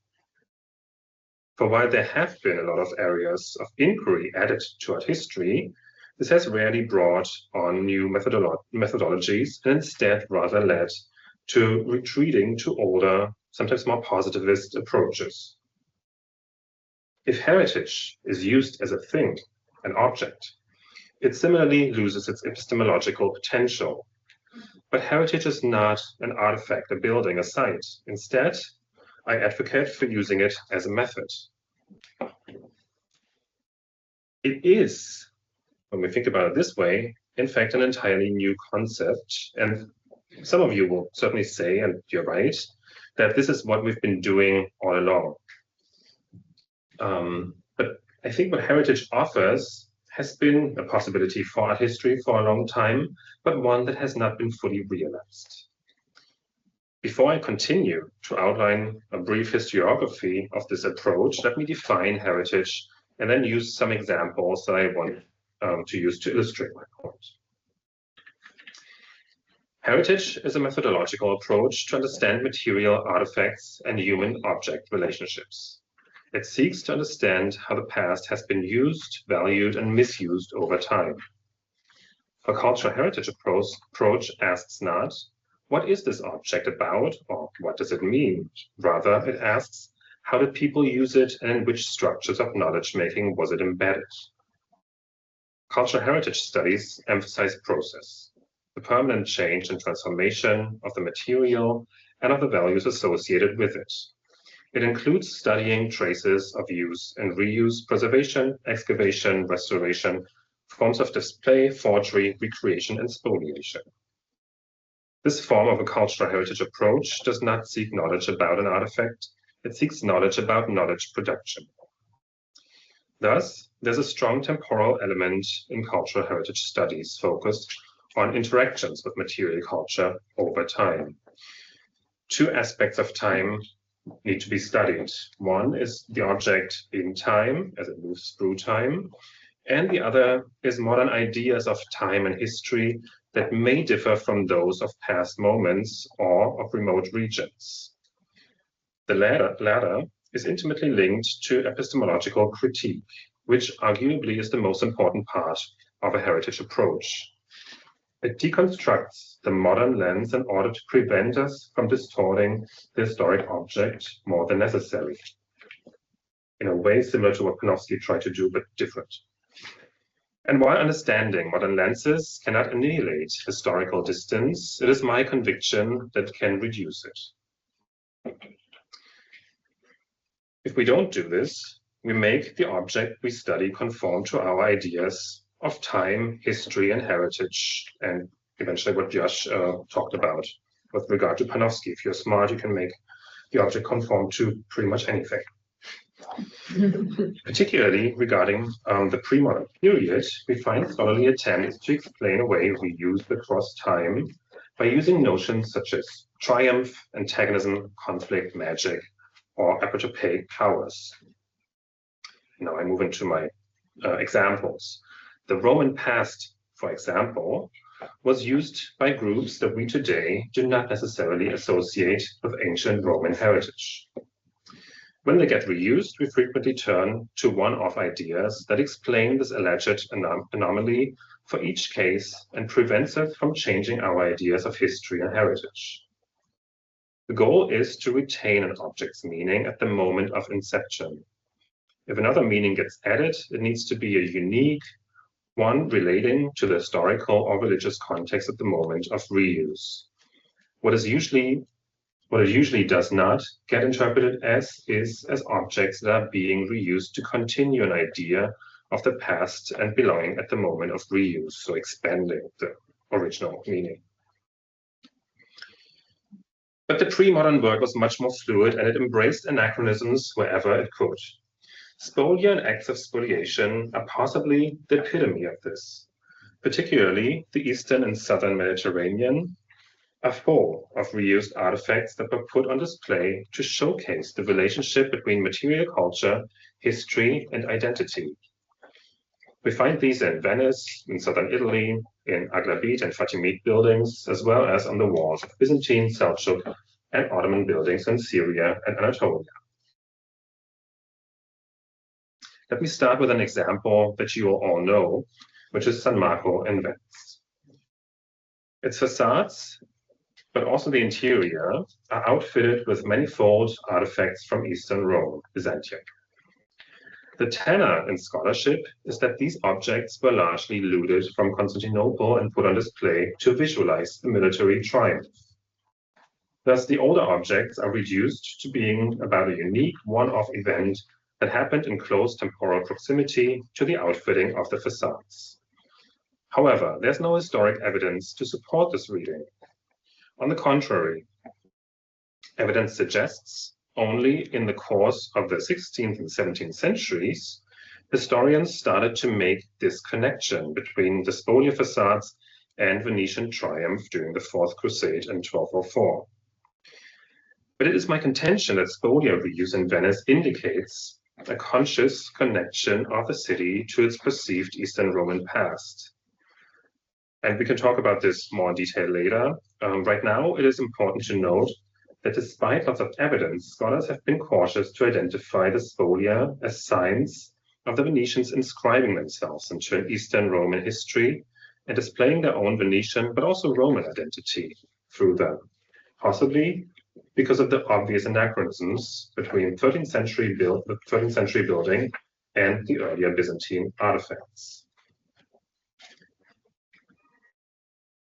S7: For while there have been a lot of areas of inquiry added to art history, this has rarely brought on new methodologies and instead rather led to retreating to older, sometimes more positivist approaches. If heritage is used as a thing, an object, it similarly loses its epistemological potential. But heritage is not an artifact, a building, a site. Instead, I advocate for using it as a method. It is, when we think about it this way, in fact, an entirely new concept. And some of you will certainly say, and you're right, that this is what we've been doing all along. But I think what heritage offers has been a possibility for art history for a long time, but one that has not been fully realized. Before I continue to outline a brief historiography of this approach, let me define heritage and then use some examples that I want to use to illustrate my point. Heritage is a methodological approach to understand material artifacts and human-object relationships. It seeks to understand how the past has been used, valued, and misused over time. A cultural heritage approach asks not, what is this object about, or what does it mean? Rather, it asks, how did people use it, and in which structures of knowledge-making was it embedded? Cultural heritage studies emphasize process, the permanent change and transformation of the material and of the values associated with it. It includes studying traces of use and reuse, preservation, excavation, restoration, forms of display, forgery, recreation, and spoliation. This form of a cultural heritage approach does not seek knowledge about an artifact, it seeks knowledge about knowledge production. Thus, there's a strong temporal element in cultural heritage studies focused on interactions with material culture over time. Two aspects of time need to be studied. One is the object in time as it moves through time, and the other is modern ideas of time and history that may differ from those of past moments or of remote regions. The latter is intimately linked to epistemological critique, which arguably is the most important part of a heritage approach. It deconstructs the modern lens in order to prevent us from distorting the historic object more than necessary, in a way similar to what Panofsky tried to do, but different. And while understanding modern lenses cannot annihilate historical distance, it is my conviction that can reduce it. If we don't do this, we make the object we study conform to our ideas of time, history, and heritage, and eventually what Josh talked about with regard to Panofsky. If you're smart, you can make the object conform to pretty much anything. Particularly regarding the pre-modern period, we find scholarly attempts to explain away reuse across time by using notions such as triumph, antagonism, conflict, magic, or epitopeic powers. Now I move into my examples. The Roman past, for example, was used by groups that we today do not necessarily associate with ancient Roman heritage. When they get reused, we frequently turn to one-off ideas that explain this alleged anomaly for each case and prevents us from changing our ideas of history and heritage. The goal is to retain an object's meaning at the moment of inception. If another meaning gets added, it needs to be a unique one relating to the historical or religious context at the moment of reuse. What it usually does not get interpreted as is as objects that are being reused to continue an idea of the past and belonging at the moment of reuse, so expanding the original meaning. But the pre-modern world was much more fluid and it embraced anachronisms wherever it could. Spolia and acts of spoliation are possibly the epitome of this. Particularly, the Eastern and Southern Mediterranean are full of reused artifacts that were put on display to showcase the relationship between material culture, history, and identity. We find these in Venice, in southern Italy, in Aghlabid and Fatimid buildings, as well as on the walls of Byzantine, Seljuk, and Ottoman buildings in Syria and Anatolia. Let me start with an example that you all know, which is San Marco in Venice. Its facades, but also the interior, are outfitted with manifold artifacts from Eastern Rome, Byzantium. The tenor in scholarship is that these objects were largely looted from Constantinople and put on display to visualize the military triumph. Thus, the older objects are reduced to being about a unique one-off event that happened in close temporal proximity to the outfitting of the facades. However, there's no historic evidence to support this reading. On the contrary, evidence suggests only in the course of the 16th and 17th centuries, historians started to make this connection between the spoliar facades and Venetian triumph during the Fourth Crusade in 1204. But it is my contention that spoliar reuse in Venice indicates a conscious connection of the city to its perceived Eastern Roman past. And we can talk about this more in detail later. Right now, it is important to note that despite lots of evidence, scholars have been cautious to identify the spolia as signs of the Venetians inscribing themselves into an Eastern Roman history and displaying their own Venetian, but also Roman identity through them, possibly because of the obvious anachronisms between 13th century building and the earlier Byzantine artifacts.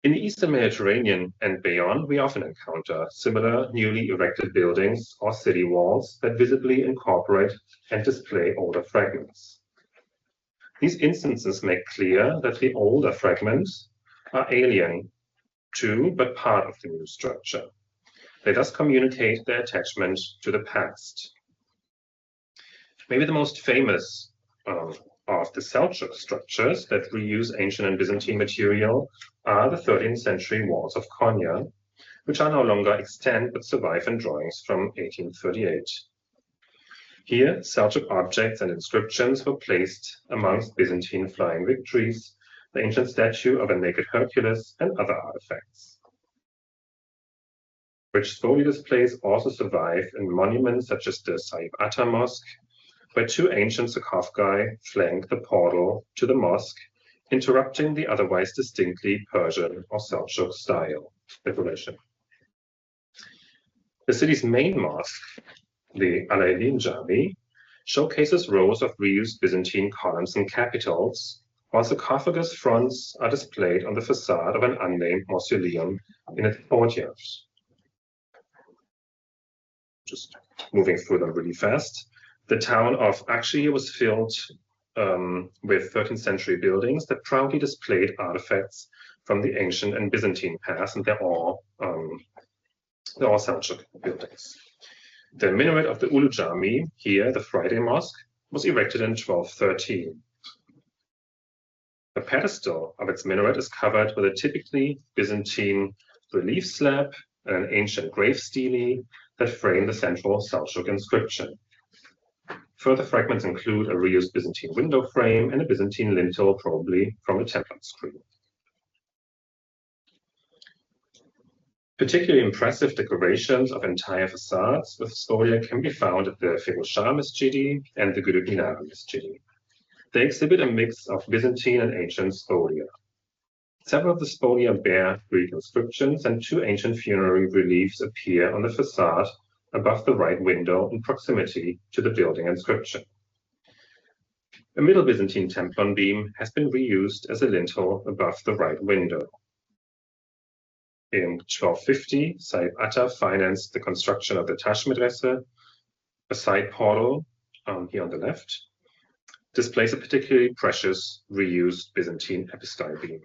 S7: In the Eastern Mediterranean and beyond, we often encounter similar newly erected buildings or city walls that visibly incorporate and display older fragments. These instances make clear that the older fragments are alien to, but part of the new structure. They thus communicate their attachment to the past. Maybe the most famous of the Seljuk structures that reuse ancient and Byzantine material are the 13th century walls of Konya, which are no longer extant but survive in drawings from 1838. Here, Seljuk objects and inscriptions were placed amongst Byzantine flying victories, the ancient statue of a naked Hercules, and other artifacts. Rich spoliar displays also survive in monuments such as the Saib Atta Mosque, where two ancient sarcophagi flank the portal to the mosque, interrupting the otherwise distinctly Persian or Seljuk style decoration. The city's main mosque, the Al-Ain Jami, showcases rows of reused Byzantine columns and capitals, while sarcophagus fronts are displayed on the facade of an unnamed mausoleum in its courtyard. Just moving through them really fast. The town of Akshi was filled with 13th century buildings that proudly displayed artifacts from the ancient and Byzantine past, and they're all Seljuk buildings. The minaret of the Ulu Jami, here the Friday Mosque, was erected in 1213. The pedestal of its minaret is covered with a typically Byzantine relief slab and an ancient grave stele that frame the central Seljuk inscription. Further fragments include a reused Byzantine window frame and a Byzantine lintel, probably from a temple screen. Particularly impressive decorations of entire facades with spolia can be found at the Firuzshah Mesjidi and the Guru Dinara Mesjidi. They exhibit a mix of Byzantine and ancient spolia. Several of the spolia bear Greek inscriptions, and two ancient funerary reliefs appear on the facade above the right window in proximity to the building inscription. A Middle Byzantine templon beam has been reused as a lintel above the right window. In 1250, Saib Atta financed the construction of the Tash Medrese. A side portal, here on the left, displays a particularly precious reused Byzantine epistyle beam.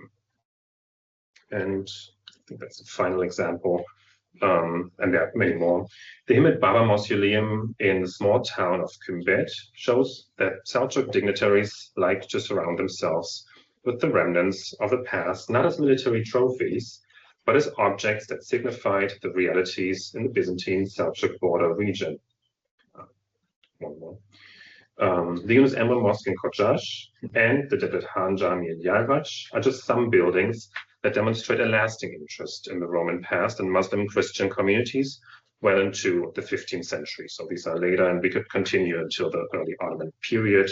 S7: And I think that's the final example, and there are many more. The Himmet Baba Mausoleum in the small town of Kümbet shows that Seljuk dignitaries liked to surround themselves with the remnants of the past, not as military trophies, but as objects that signified the realities in the Byzantine Seljuk border region. One more. The Yunus Emre Mosque in Kocash and the Devlet Han Jami in Yalvac are just some buildings that demonstrate a lasting interest in the Roman past and Muslim Christian communities well into the 15th century. So these are later, and we could continue until the early Ottoman period.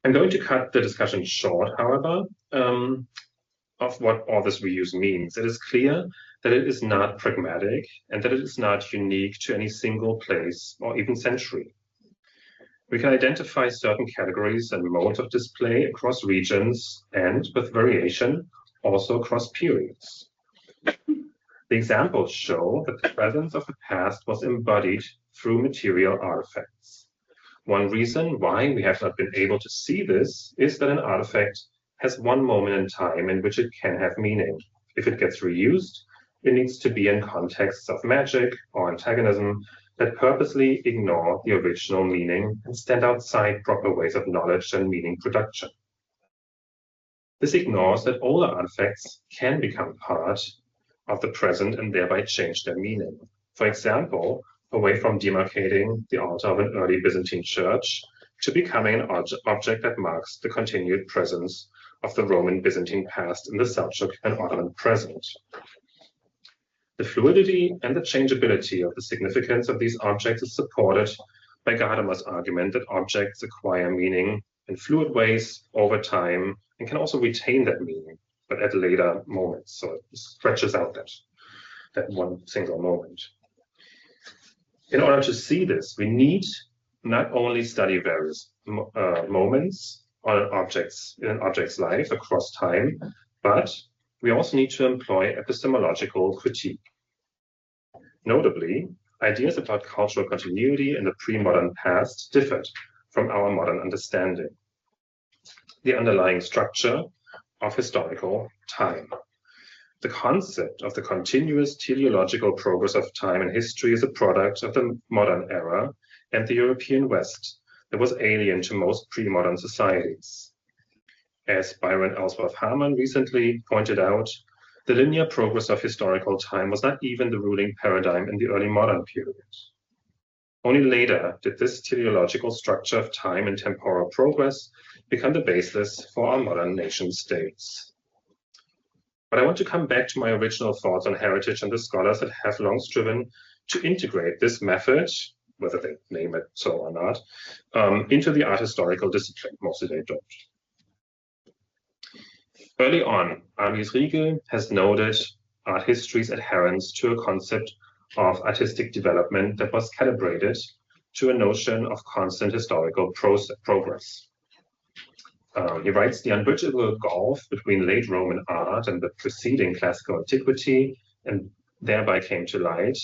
S7: I'm going to cut the discussion short, however, of what all this reuse means. It is clear that it is not pragmatic and that it is not unique to any single place or even century. We can identify certain categories and modes of display across regions and, with variation, also across periods. The examples show that the presence of the past was embodied through material artifacts. One reason why we have not been able to see this is that an artifact has one moment in time in which it can have meaning. If it gets reused, it needs to be in contexts of magic or antagonism, that purposely ignore the original meaning and stand outside proper ways of knowledge and meaning production. This ignores that older artifacts can become part of the present and thereby change their meaning. For example, away from demarcating the altar of an early Byzantine church to becoming an object that marks the continued presence of the Roman Byzantine past in the Seljuk and Ottoman present. The fluidity and the changeability of the significance of these objects is supported by Gadamer's argument that objects acquire meaning in fluid ways over time and can also retain that meaning, but at later moments. So it stretches out that one single moment. In order to see this, we need not only study various moments on in an object's life across time, but we also need to employ epistemological critique. Notably, ideas about cultural continuity in the pre-modern past differed from our modern understanding. The underlying structure of historical time. The concept of the continuous teleological progress of time and history is a product of the modern era and the European West that was alien to most pre-modern societies. As Byron Ellsworth Harman recently pointed out, the linear progress of historical time was not even the ruling paradigm in the early modern period. Only later did this teleological structure of time and temporal progress become the basis for our modern nation states. But I want to come back to my original thoughts on heritage and the scholars that have long striven to integrate this method, whether they name it so or not, into the art historical discipline. Mostly they don't. Early on, Armin Riegl has noted art history's adherence to a concept of artistic development that was calibrated to a notion of constant historical progress. He writes, the unbridgeable gulf between late Roman art and the preceding classical antiquity, and thereby came to light,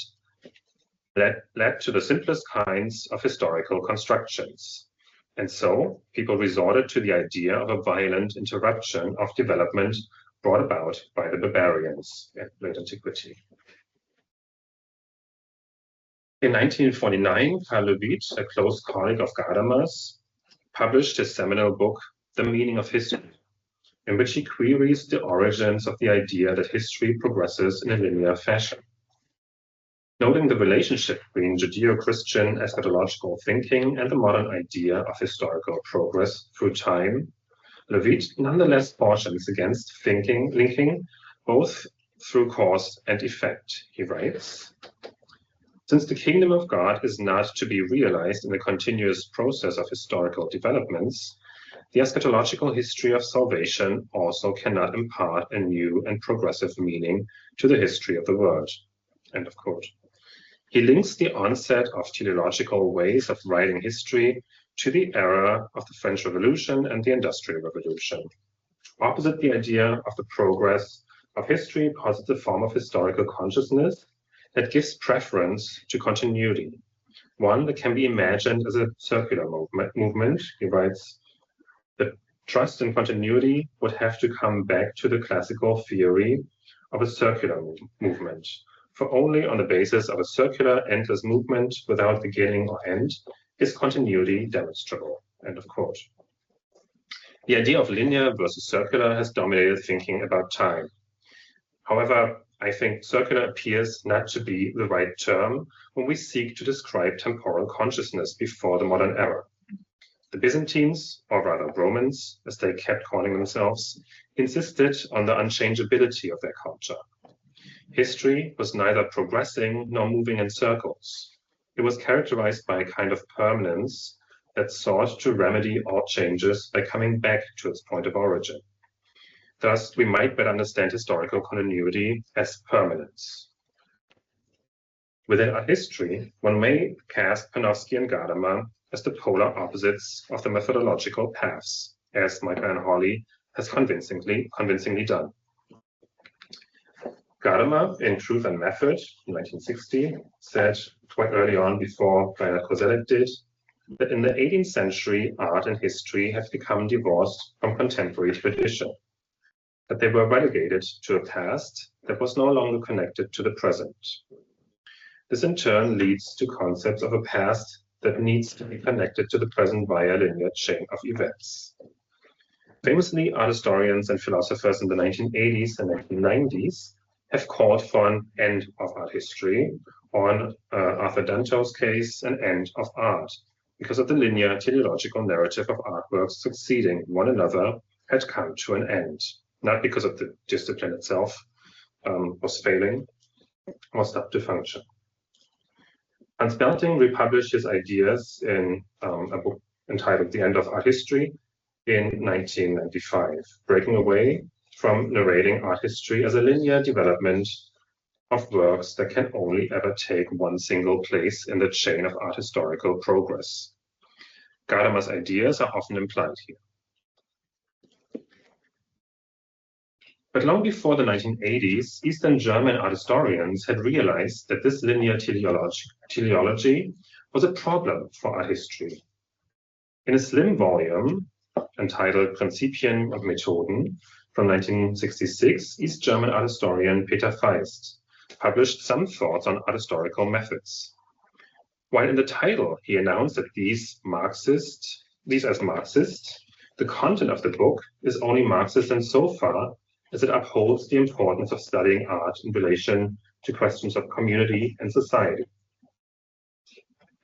S7: led to the simplest kinds of historical constructions. And so people resorted to the idea of a violent interruption of development brought about by the barbarians in late antiquity. In 1949, Karl Lewit, a close colleague of Gadamer's, published his seminal book, The Meaning of History, in which he queries the origins of the idea that history progresses in a linear fashion. Noting the relationship between Judeo-Christian eschatological thinking and the modern idea of historical progress through time, Lewit nonetheless cautions against linking both through cause and effect. He writes, since the kingdom of God is not to be realized in the continuous process of historical developments, the eschatological history of salvation also cannot impart a new and progressive meaning to the history of the world. End of quote. He links the onset of teleological ways of writing history to the era of the French Revolution and the Industrial Revolution. Opposite the idea of the progress of history posits a form of historical consciousness that gives preference to continuity, one that can be imagined as a circular movement. He writes, the trust in continuity would have to come back to the classical theory of a circular movement, for only on the basis of a circular, endless movement without beginning or end is continuity demonstrable. End of quote. The idea of linear versus circular has dominated thinking about time. However, I think circular appears not to be the right term when we seek to describe temporal consciousness before the modern era. The Byzantines, or rather Romans, as they kept calling themselves, insisted on the unchangeability of their culture. History was neither progressing nor moving in circles. It was characterized by a kind of permanence that sought to remedy all changes by coming back to its point of origin. Thus, we might better understand historical continuity as permanence. Within art history, one may cast Panofsky and Gadamer as the polar opposites of the methodological paths, as Michael and Hawley has convincingly done. Gadamer, in Truth and Method, in 1960, said quite early on, before Rainer Koselleck did, that in the 18th century, art and history have become divorced from contemporary tradition, that they were relegated to a past that was no longer connected to the present. This in turn leads to concepts of a past that needs to be connected to the present via a linear chain of events. Famously, art historians and philosophers in the 1980s and 1990s have called for an end of art history, or in Arthur Danto's case, an end of art, because of the linear teleological narrative of artworks succeeding one another had come to an end, not because of the discipline itself was failing or stopped to function. Hans Belting republished his ideas in a book entitled The End of Art History in 1995, breaking away from narrating art history as a linear development of works that can only ever take one single place in the chain of art historical progress. Gadamer's ideas are often implied here. But long before the 1980s, Eastern German art historians had realized that this linear teleology was a problem for art history. In a slim volume entitled Prinzipien und Methoden from 1966, East German art historian Peter Feist published some thoughts on art historical methods. While in the title he announced that these as Marxist, the content of the book is only Marxist insofar as it upholds the importance of studying art in relation to questions of community and society.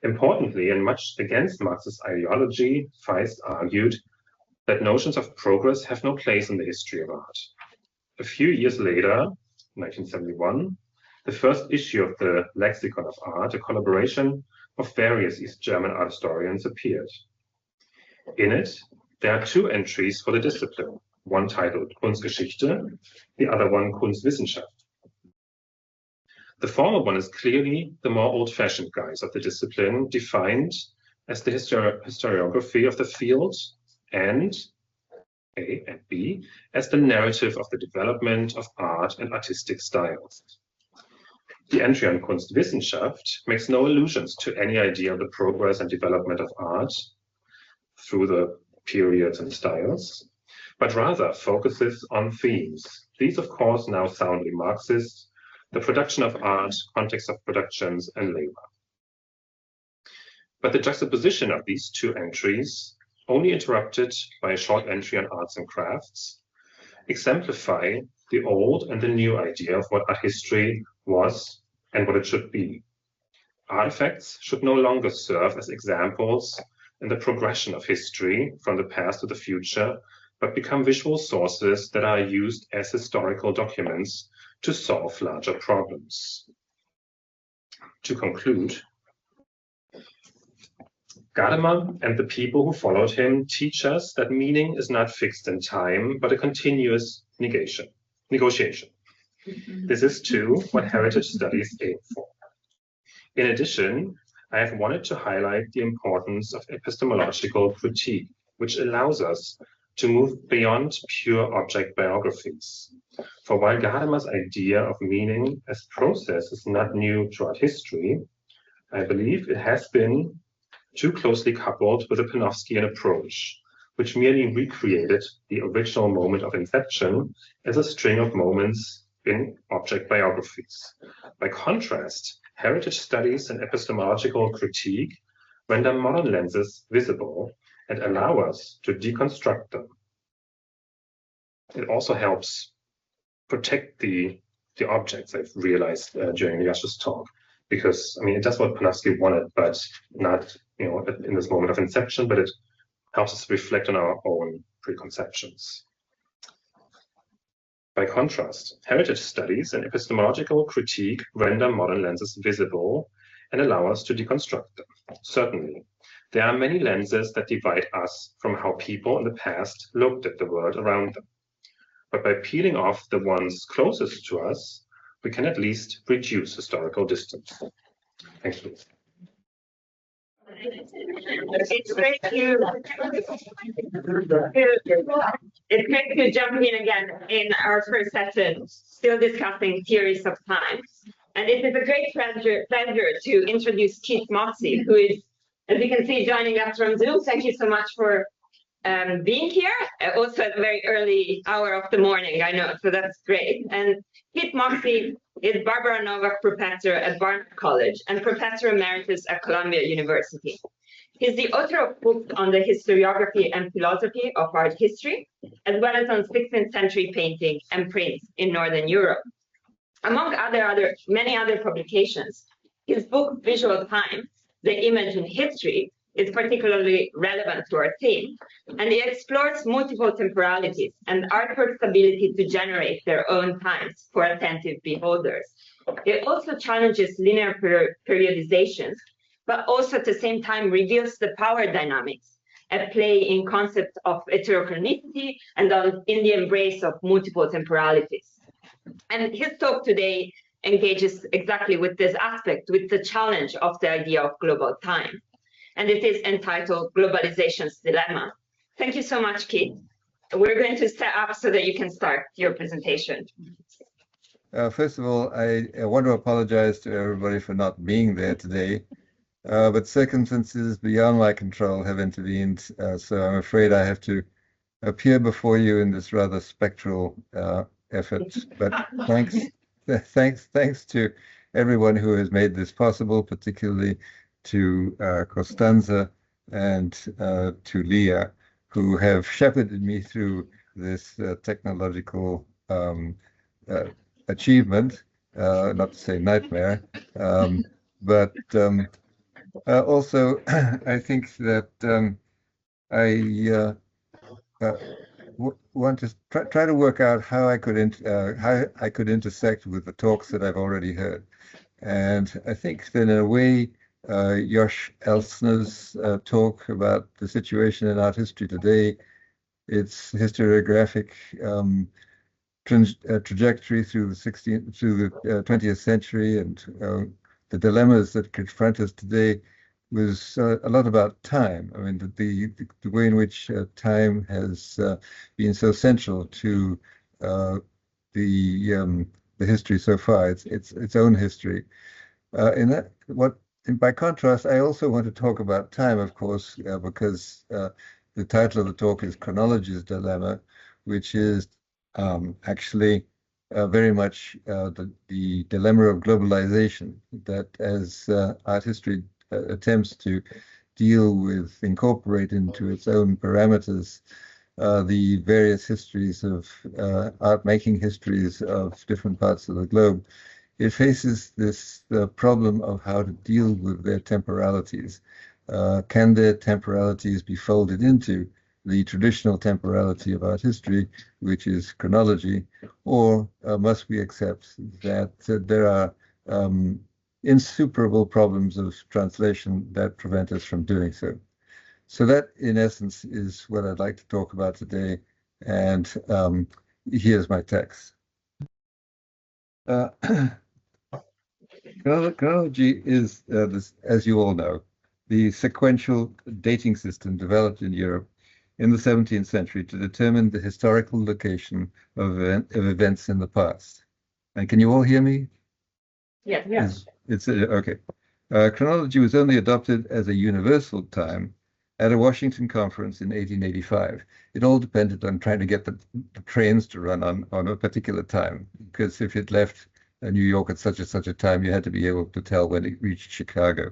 S7: Importantly, and much against Marxist ideology, Feist argued that notions of progress have no place in the history of art. A few years later, 1971, the first issue of the Lexicon of Art, a collaboration of various East German art historians, appeared. In it, there are two entries for the discipline, one titled Kunstgeschichte, the other one Kunstwissenschaft. The former one is clearly the more old-fashioned guise of the discipline, defined as the historiography of the field, and A and B as the narrative of the development of art and artistic styles. The entry on Kunstwissenschaft makes no allusions to any idea of the progress and development of art through the periods and styles, but rather focuses on themes. These, of course, now soundly Marxist: the production of art, context of productions, and labor. But the juxtaposition of these two entries, only interrupted by a short entry on arts and crafts, exemplify the old and the new idea of what art history was and what it should be. Artifacts should no longer serve as examples in the progression of history from the past to the future, but become visual sources that are used as historical documents to solve larger problems. To conclude, Gadamer and the people who followed him teach us that meaning is not fixed in time, but a continuous negotiation. This is too what heritage studies aim for. In addition, I have wanted to highlight the importance of epistemological critique, which allows us to move beyond pure object biographies. For while Gadamer's idea of meaning as process is not new to art history, I believe it has been too closely coupled with a Panofskian approach, which merely recreated the original moment of inception as a string of moments in object biographies. By contrast, heritage studies and epistemological critique render modern lenses visible and allow us to deconstruct them. It also helps protect the objects, I've realized during Yasha's talk, because I mean, it does what Panofsky wanted, but not in this moment of inception, but it helps us reflect on our own preconceptions. By contrast, heritage studies and epistemological critique render modern lenses visible and allow us to deconstruct them. Certainly, there are many lenses that divide us from how people in the past looked at the world around them. But by peeling off the ones closest to us, we can at least reduce historical distance. Thank you.
S5: It's great to jump in again in our first session, still discussing theories of time. And it is a great pleasure to introduce Keith Moxey, who is, as you can see, joining us from Zoom. Thank you so much for being here, also at a very early hour of the morning, I know, so that's great. And Keith Moxey is Barbara Novak Professor at Barnard College and Professor Emeritus at Columbia University. He's the author of books on the historiography and philosophy of art history, as well as on 16th century painting and prints in Northern Europe. Among many other publications, his book Visual Time, The Image in History, is particularly relevant to our theme, and it explores multiple temporalities and artwork's ability to generate their own times for attentive beholders. It also challenges linear periodizations, but also at the same time reveals the power dynamics at play in concept of heterochronicity and in the embrace of multiple temporalities. And his talk today engages exactly with this aspect, with the challenge of the idea of global time. And it is entitled Globalization's Dilemma. Thank you so much, Keith. We're going to set up so that you can start your presentation.
S8: First of all, I want to apologize to everybody for not being there today, but circumstances beyond my control have intervened, so I'm afraid I have to appear before you in this rather spectral effort. But thanks to everyone who has made this possible, particularly to Costanza and to Lia, who have shepherded me through this technological achievement, not to say nightmare, but also I think that I want to try to work out how I could intersect with the talks that I've already heard, and I think that in a way Josh Elsner's talk about the situation in art history today, its historiographic trajectory through the 20th century, and the dilemmas that confront us today, was a lot about time. I mean, the way in which time has been so central to the history so far, its own history. By contrast, I also want to talk about time, of course, because the title of the talk is Chronology's Dilemma, which is actually very much the dilemma of globalization, that as art history attempts to deal with, incorporate into its own parameters the various histories of art making histories of different parts of the globe, it faces this problem of how to deal with their temporalities. Can their temporalities be folded into the traditional temporality of art history, which is chronology, or must we accept that there are insuperable problems of translation that prevent us from doing so? So that, in essence, is what I'd like to talk about today, and here's my text. Chronology is, as you all know, the sequential dating system developed in Europe in the 17th century to determine the historical location of events in the past. And can you all hear me?
S5: Yes.
S8: It's okay. Chronology was only adopted as a universal time at a Washington conference in 1885. It all depended on trying to get the trains to run on a particular time, because if it left New York at such a time, you had to be able to tell when it reached Chicago.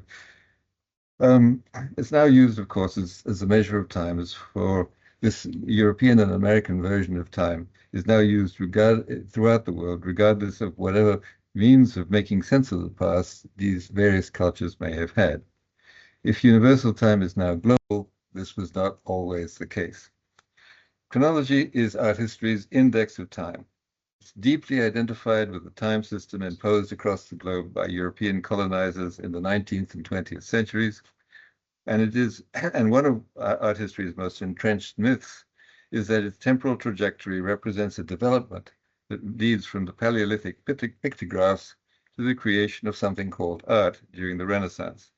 S8: It's now used, of course, as a measure of time. As for this European and American version of time is now used throughout the world, regardless of whatever means of making sense of the past these various cultures may have had. If universal time is now global, this was not always the case. Chronology is art history's index of time. It's deeply identified with the time system imposed across the globe by European colonizers in the 19th and 20th centuries. And one of art history's most entrenched myths is that its temporal trajectory represents a development that leads from the Paleolithic pictographs to the creation of something called art during the Renaissance.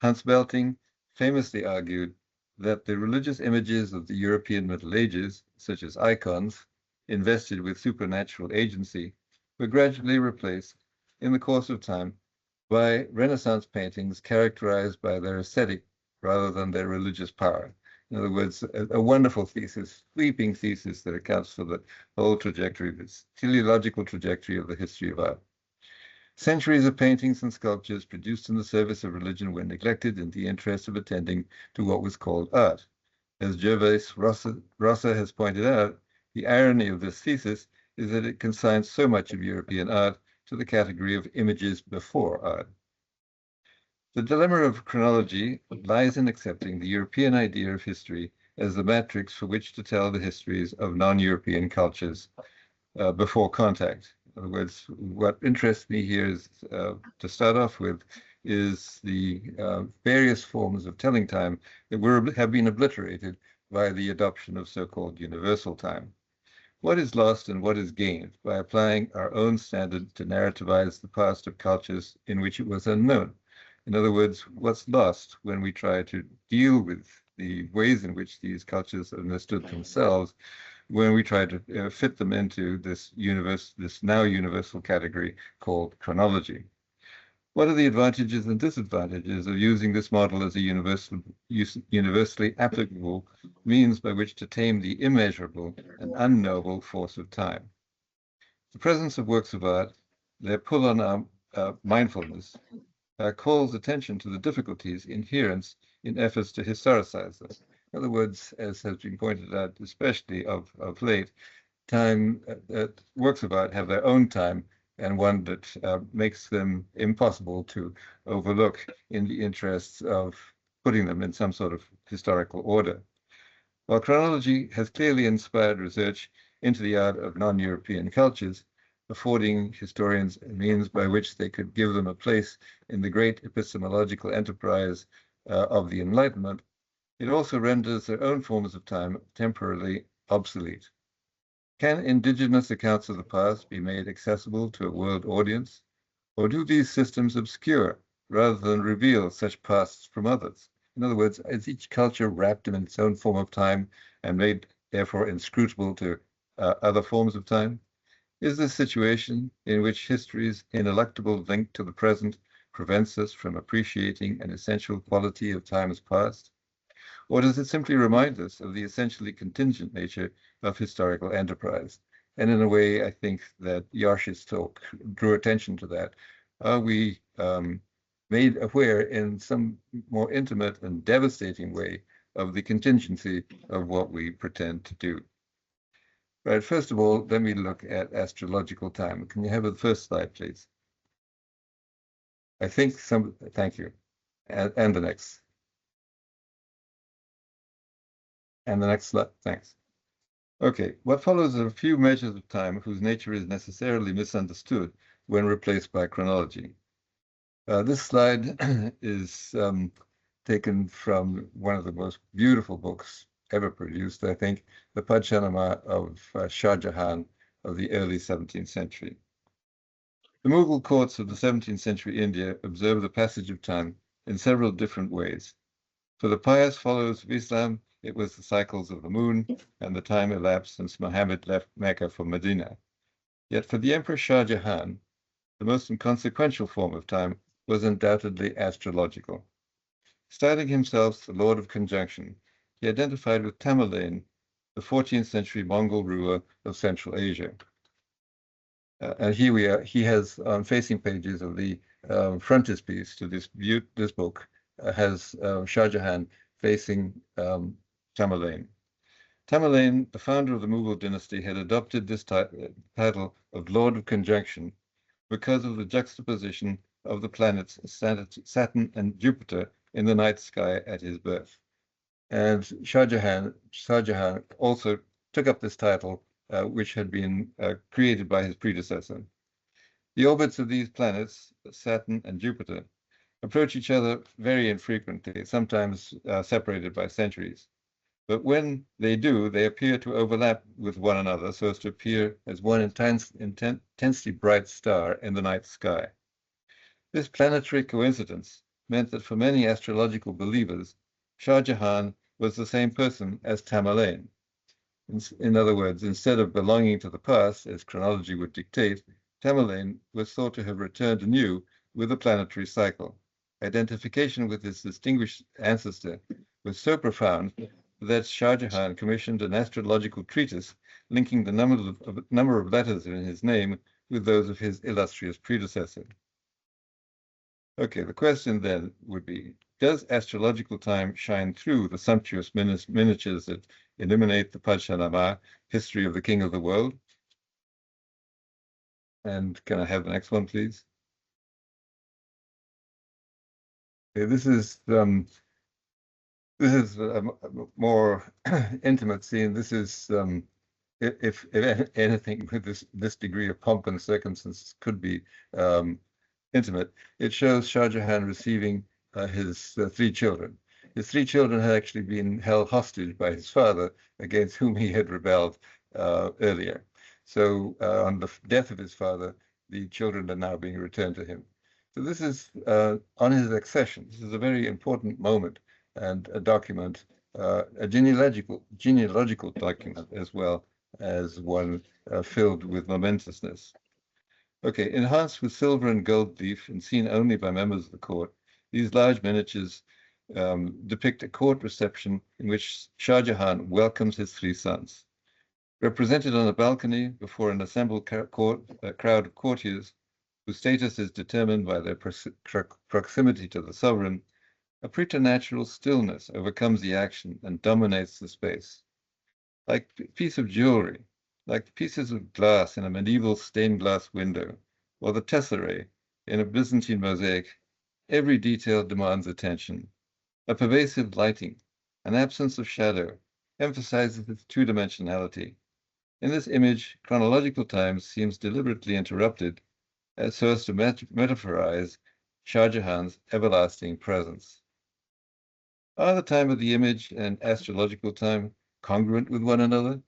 S8: Hans Belting famously argued that the religious images of the European Middle Ages, such as icons, invested with supernatural agency, were gradually replaced in the course of time by Renaissance paintings characterized by their aesthetic rather than their religious power. In other words, a wonderful thesis, sweeping thesis that accounts for the whole trajectory, this teleological trajectory of the history of art. Centuries of paintings and sculptures produced in the service of religion were neglected in the interest of attending to what was called art. As Gervase Rosser has pointed out, the irony of this thesis is that it consigns so much of European art to the category of images before art. The dilemma of chronology lies in accepting the European idea of history as the matrix for which to tell the histories of non-European cultures before contact. In other words, what interests me here is, to start off with, is the various forms of telling time that have been obliterated by the adoption of so-called universal time. What is lost and what is gained by applying our own standard to narrativize the past of cultures in which it was unknown? In other words, what's lost when we try to deal with the ways in which these cultures understood themselves, when we try to fit them into this now universal category called chronology? What are the advantages and disadvantages of using this model as a universally applicable means by which to tame the immeasurable and unknowable force of time? The presence of works of art, their pull on our mindfulness, calls attention to the difficulties inherent in efforts to historicize them. In other words, as has been pointed out, especially of late, works of art have their own time, and one that makes them impossible to overlook in the interests of putting them in some sort of historical order. While chronology has clearly inspired research into the art of non-European cultures, affording historians a means by which they could give them a place in the great epistemological enterprise of the Enlightenment, it also renders their own forms of time temporarily obsolete. Can indigenous accounts of the past be made accessible to a world audience? Or do these systems obscure rather than reveal such pasts from others? In other words, is each culture wrapped in its own form of time and made therefore inscrutable to other forms of time? Is this situation in which history's ineluctable link to the present prevents us from appreciating an essential quality of times past? Or does it simply remind us of the essentially contingent nature of historical enterprise? And in a way, I think that Josh's talk drew attention to that. Are we made aware in some more intimate and devastating way of the contingency of what we pretend to do? Right, first of all, let me look at astrological time. Can you have the first slide, please? Thank you. And the next. And the next slide, thanks. Okay, what follows are a few measures of time whose nature is necessarily misunderstood when replaced by chronology. This slide is taken from one of the most beautiful books ever produced, I think, the Padchanama of Shah Jahan of the early 17th century. The Mughal courts of the 17th century India observe the passage of time in several different ways. For the pious followers of Islam, it was the cycles of the moon and the time elapsed since Muhammad left Mecca for Medina. Yet for the Emperor Shah Jahan, the most inconsequential form of time was undoubtedly astrological. Styling himself the Lord of Conjunction, he identified with Tamerlane, the 14th century Mongol ruler of Central Asia. And here we are. He has on facing pages of the frontispiece to this book has Shah Jahan facing Tamerlane. Tamerlane, the founder of the Mughal dynasty, had adopted this title of Lord of Conjunction because of the juxtaposition of the planets Saturn and Jupiter in the night sky at his birth. And Shah Jahan also took up this title, which had been created by his predecessor. The orbits of these planets, Saturn and Jupiter, approach each other very infrequently, sometimes separated by centuries. But when they do, they appear to overlap with one another so as to appear as one intensely bright star in the night sky. This planetary coincidence meant that for many astrological believers, Shah Jahan was the same person as Tamerlane. In other words, instead of belonging to the past, as chronology would dictate, Tamerlane was thought to have returned anew with a planetary cycle. Identification with his distinguished ancestor was so profound that Shah Jahan commissioned an astrological treatise linking the number of letters in his name with those of his illustrious predecessor. Okay, the question then would be, does astrological time shine through the sumptuous miniatures that illuminate the Padshah history of the king of the world? And can I have the next one, please? Okay, this is a more intimate scene. This is, if anything with this degree of pomp and circumstance could be intimate, it shows Shah Jahan receiving his 3 children. His 3 children had actually been held hostage by his father, against whom he had rebelled earlier. So on the death of his father, the children are now being returned to him. So this is on his accession. This is a very important moment and a document, a genealogical document, as well as one filled with momentousness. Okay, enhanced with silver and gold leaf and seen only by members of the court, these large miniatures depict a court reception in which Shah Jahan welcomes his 3 sons. Represented on a balcony before an assembled crowd of courtiers, whose status is determined by their proximity to the sovereign, a preternatural stillness overcomes the action and dominates the space. Like a piece of jewelry, like pieces of glass in a medieval stained glass window, or the tesserae in a Byzantine mosaic, every detail demands attention. A pervasive lighting, an absence of shadow, emphasizes its two-dimensionality. In this image, chronological time seems deliberately interrupted so as to metaphorize Shah Jahan's everlasting presence. Are the time of the image and astrological time congruent with one another?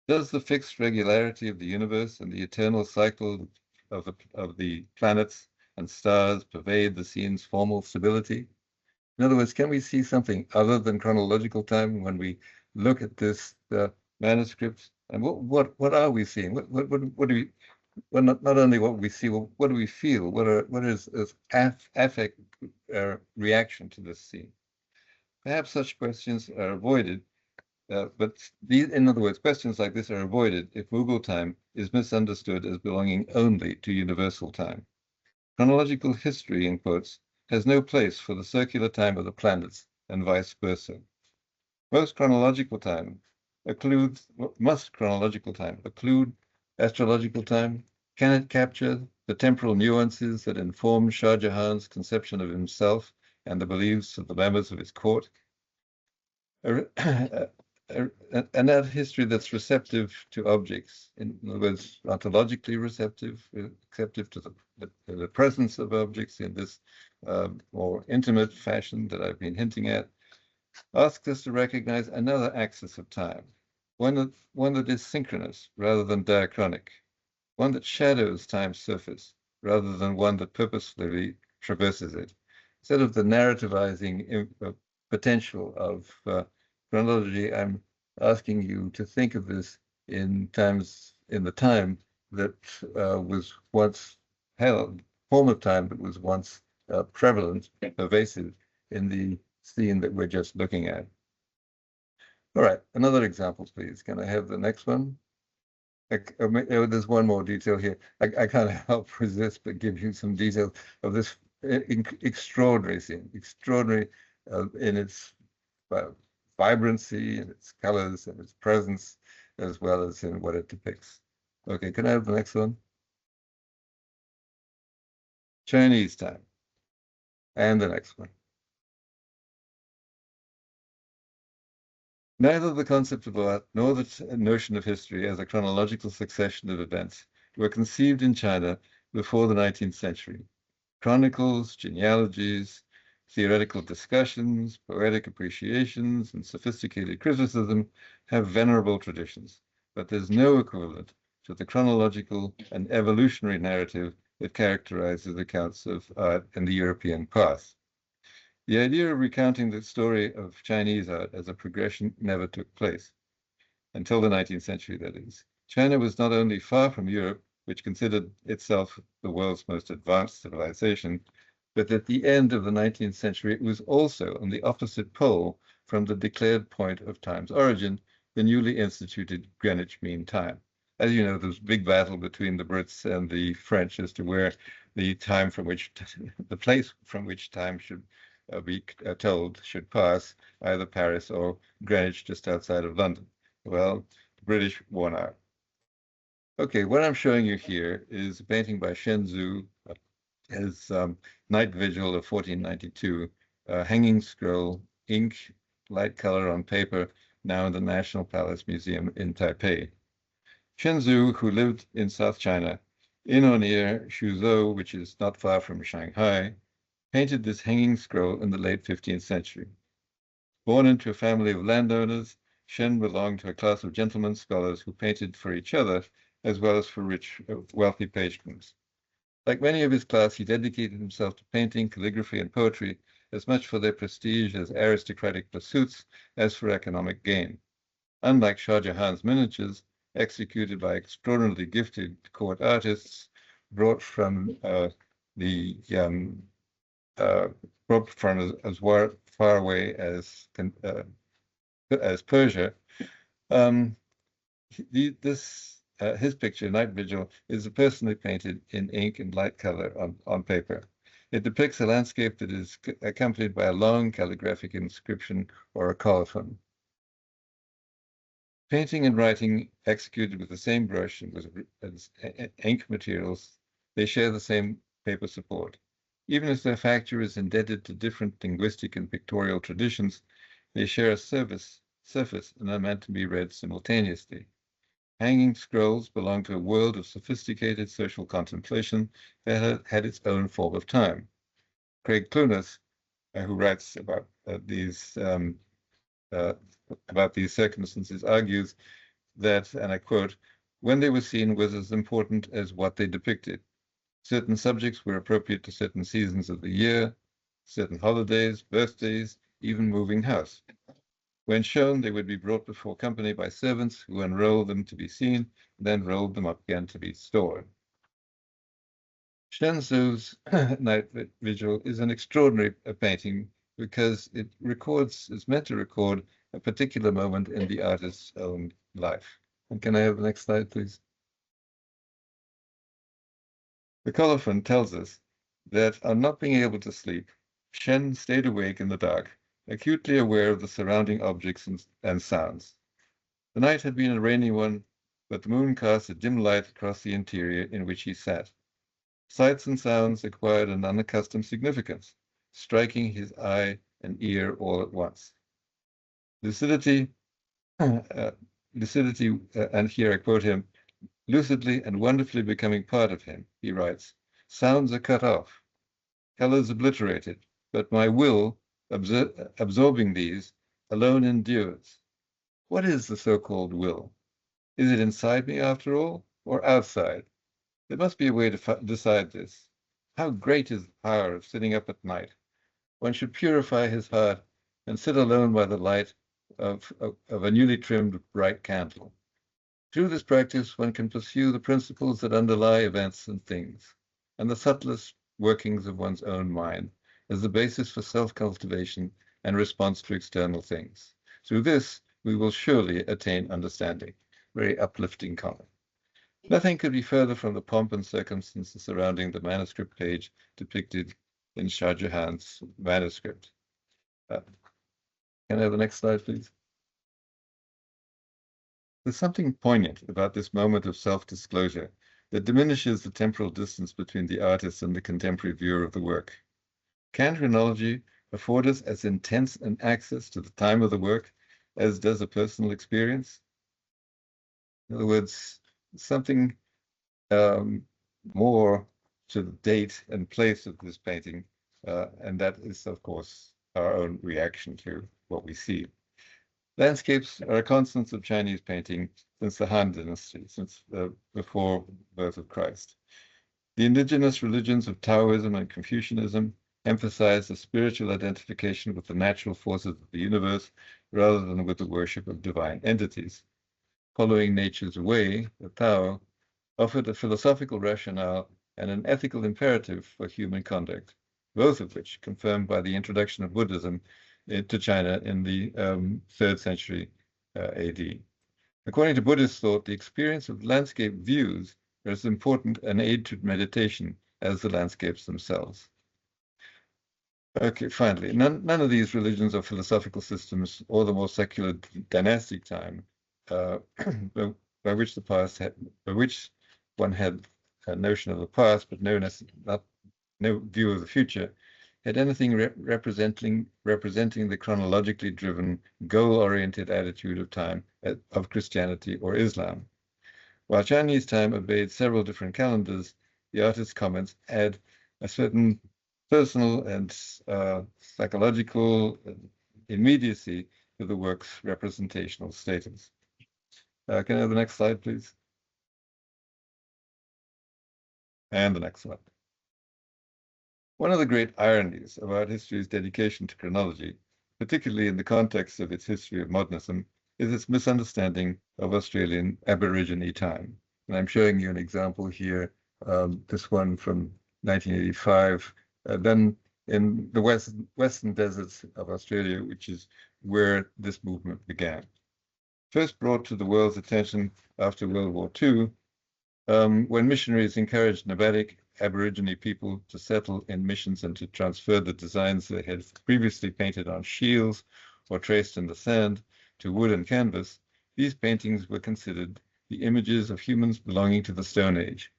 S8: Does the fixed regularity of the universe and the eternal cycle of the planets and stars pervade the scene's formal stability? In other words, can we see something other than chronological time when we look at this manuscript? And what are we seeing? What do we? Well, not only what we see, well, what do we feel? What is affect reaction to this scene? Perhaps such questions are avoided, but in other words, questions like this are avoided if Mughal time is misunderstood as belonging only to universal time. Chronological history, in quotes, has no place for the circular time of the planets and vice versa. Must chronological time occlude astrological time? Can it capture the temporal nuances that inform Shah Jahan's conception of himself and the beliefs of the members of his court? An art history that's receptive to objects, in other words, ontologically receptive to the presence of objects in this more intimate fashion that I've been hinting at, asks us to recognize another axis of time, one that is synchronous rather than diachronic, one that shadows time's surface rather than one that purposefully traverses it. Instead of the narrativizing potential of chronology, I'm asking you to think of this in the time that was once held, form of time that was once prevalent, pervasive in the scene that we're just looking at. All right, another example, please. Can I have the next one? There's one more detail here. I can't help resist but give you some details of this extraordinary scene, extraordinary in its vibrancy and its colors and its presence, as well as in what it depicts. Okay, can I have the next one? Chinese time. And the next one. Neither the concept of art nor the notion of history as a chronological succession of events were conceived in China before the 19th century. Chronicles, genealogies, theoretical discussions, poetic appreciations, and sophisticated criticism have venerable traditions, but there's no equivalent to the chronological and evolutionary narrative that characterizes accounts of art in the European past. The idea of recounting the story of Chinese art as a progression never took place, until the 19th century, that is. China was not only far from Europe, which considered itself the world's most advanced civilization, but at the end of the 19th century, it was also on the opposite pole from the declared point of time's origin, the newly instituted Greenwich Mean Time. As you know, there was a big battle between the Brits and the French as to where the time from which the place from which time should be told should pass, either Paris or Greenwich, just outside of London. Well, the British won out. Okay, what I'm showing you here is a painting by Shen Zhu, his Night Vigil of 1492, hanging scroll, ink, light color on paper, now in the National Palace Museum in Taipei. Shen Zhu, who lived in South China, in or near Suzhou, which is not far from Shanghai, painted this hanging scroll in the late 15th century. Born into a family of landowners, Shen belonged to a class of gentlemen scholars who painted for each other as well as for rich, wealthy patrons. Like many of his class, he dedicated himself to painting, calligraphy, and poetry, as much for their prestige as aristocratic pursuits as for economic gain. Unlike Shah Jahan's miniatures, executed by extraordinarily gifted court artists, brought from as far away as Persia, his picture, Night Vigil, is personally painted in ink and light color on paper. It depicts a landscape that is accompanied by a long calligraphic inscription or a colophon. Painting and writing executed with the same brush and with ink materials, they share the same paper support. Even as their facture is indebted to different linguistic and pictorial traditions, they share a surface and are meant to be read simultaneously. Hanging scrolls belong to a world of sophisticated social contemplation that had its own form of time. Craig Clunas, who writes about these circumstances, argues that, and I quote, "When they were seen was as important as what they depicted. Certain subjects were appropriate to certain seasons of the year, certain holidays, birthdays, even moving house. When shown, they would be brought before company by servants who unrolled them to be seen, then rolled them up again to be stored." Shen Zhu's Night Vigil is an extraordinary painting because it is meant to record a particular moment in the artist's own life. And can I have the next slide, please? The colophon tells us that on not being able to sleep, Shen stayed awake in the dark, acutely aware of the surrounding objects and sounds. The night had been a rainy one, but the moon cast a dim light across the interior in which he sat. Sights and sounds acquired an unaccustomed significance, striking his eye and ear all at once. Lucidity, and here I quote him, "lucidly and wonderfully becoming part of him," he writes, "sounds are cut off, colors obliterated, but my will, absorbing these, alone endures." What is the so-called will? Is it inside me after all, or outside? There must be a way to decide this. How great is the power of sitting up at night? One should purify his heart and sit alone by the light of a newly trimmed bright candle. Through this practice, one can pursue the principles that underlie events and things, and the subtlest workings of one's own mind as the basis for self-cultivation and response to external things. Through this, we will surely attain understanding. Very uplifting comment. Nothing could be further from the pomp and circumstances surrounding the manuscript page depicted in Shah Jahan's manuscript. Can I have the next slide, please? There's something poignant about this moment of self-disclosure that diminishes the temporal distance between the artist and the contemporary viewer of the work. Can chronology afford us as intense an access to the time of the work as does a personal experience? In other words, something more to the date and place of this painting, and that is, of course, our own reaction to what we see. Landscapes are a constant of Chinese painting since the Han Dynasty, since before birth of Christ. The indigenous religions of Taoism and Confucianism emphasize the spiritual identification with the natural forces of the universe rather than with the worship of divine entities. Following nature's way, the Tao offered a philosophical rationale and an ethical imperative for human conduct, both of which confirmed by the introduction of Buddhism to China in the 3rd century AD. According to Buddhist thought, the experience of landscape views is important an aid to meditation as the landscapes themselves. Okay, finally, none of these religions or philosophical systems, or the more secular dynastic time, by which one had a notion of the past, but no view of the future, had anything representing the chronologically driven, goal-oriented attitude of time of Christianity or Islam. While Chinese time obeyed several different calendars, the artist's comments add a certain personal and psychological immediacy to the work's representational status. Can I have the next slide, please? And the next one. One of the great ironies of art history's dedication to chronology, particularly in the context of its history of modernism, is its misunderstanding of Australian Aborigine time. And I'm showing you an example here, this one from 1985, then in the western deserts of Australia, which is where this movement began. First brought to the world's attention after World War II, when missionaries encouraged nomadic Aborigine people to settle in missions and to transfer the designs they had previously painted on shields or traced in the sand to wood and canvas, these paintings were considered the images of humans belonging to the Stone Age.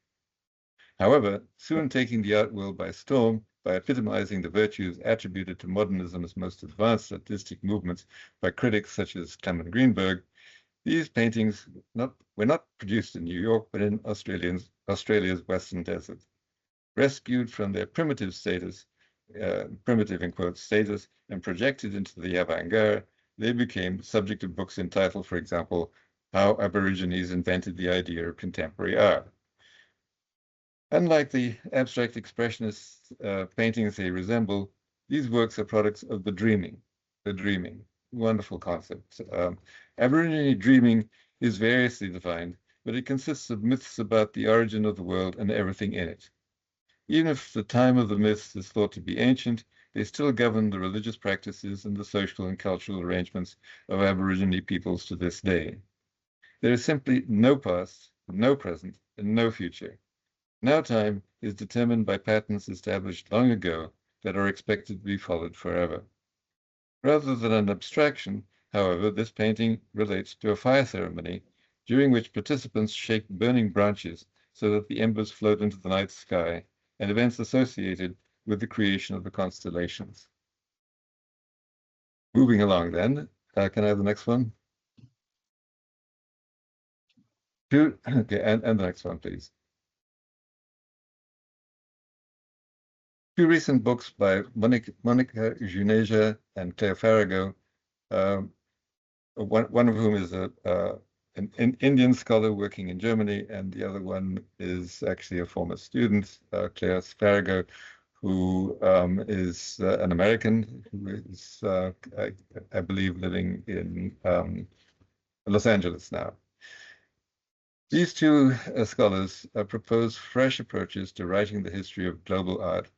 S8: However, soon taking the art world by storm by epitomizing the virtues attributed to modernism's most advanced artistic movements by critics such as Clement Greenberg, these paintings were not produced in New York, but in Australia's western desert. Rescued from their primitive status, primitive in quotes, status, and projected into the avant-garde, they became the subject of books entitled, for example, How Aborigines Invented the Idea of Contemporary Art. Unlike the abstract expressionist paintings they resemble, these works are products of the dreaming. Wonderful concept. Aborigine dreaming is variously defined, but it consists of myths about the origin of the world and everything in it. Even if the time of the myths is thought to be ancient, they still govern the religious practices and the social and cultural arrangements of Aborigine peoples to this day. There is simply no past, no present, and no future. Now time is determined by patterns established long ago that are expected to be followed forever. Rather than an abstraction, however, this painting relates to a fire ceremony during which participants shake burning branches so that the embers float into the night sky, and events associated with the creation of the constellations. Moving along then, can I have the next one? Okay, and the next one, please. Two recent books by Monica Juneja and Claire Farago, one of whom is an Indian scholar working in Germany, and the other one is actually a former student, Claire Farago, who is an American who is, I believe, living in Los Angeles now. These two scholars propose fresh approaches to writing the history of global art,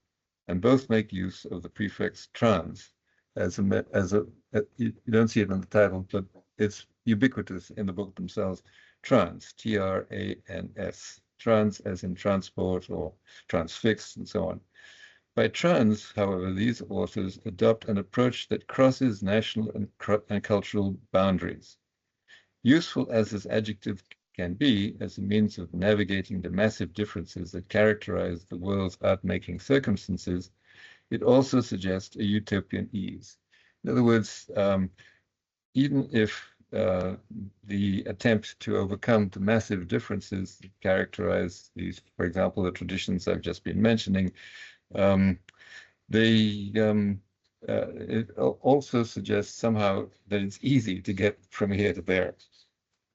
S8: and both make use of the prefix trans you don't see it in the title, but it's ubiquitous in the book themselves. Trans, T-R-A-N-S, trans as in transport or transfixed and so on. By trans, however, these authors adopt an approach that crosses national and cultural boundaries. Useful as this adjective can be as a means of navigating the massive differences that characterize the world's art-making circumstances, it also suggests a utopian ease. In other words, even if the attempt to overcome the massive differences that characterize these, for example, the traditions I've just been mentioning, it also suggests somehow that it's easy to get from here to there.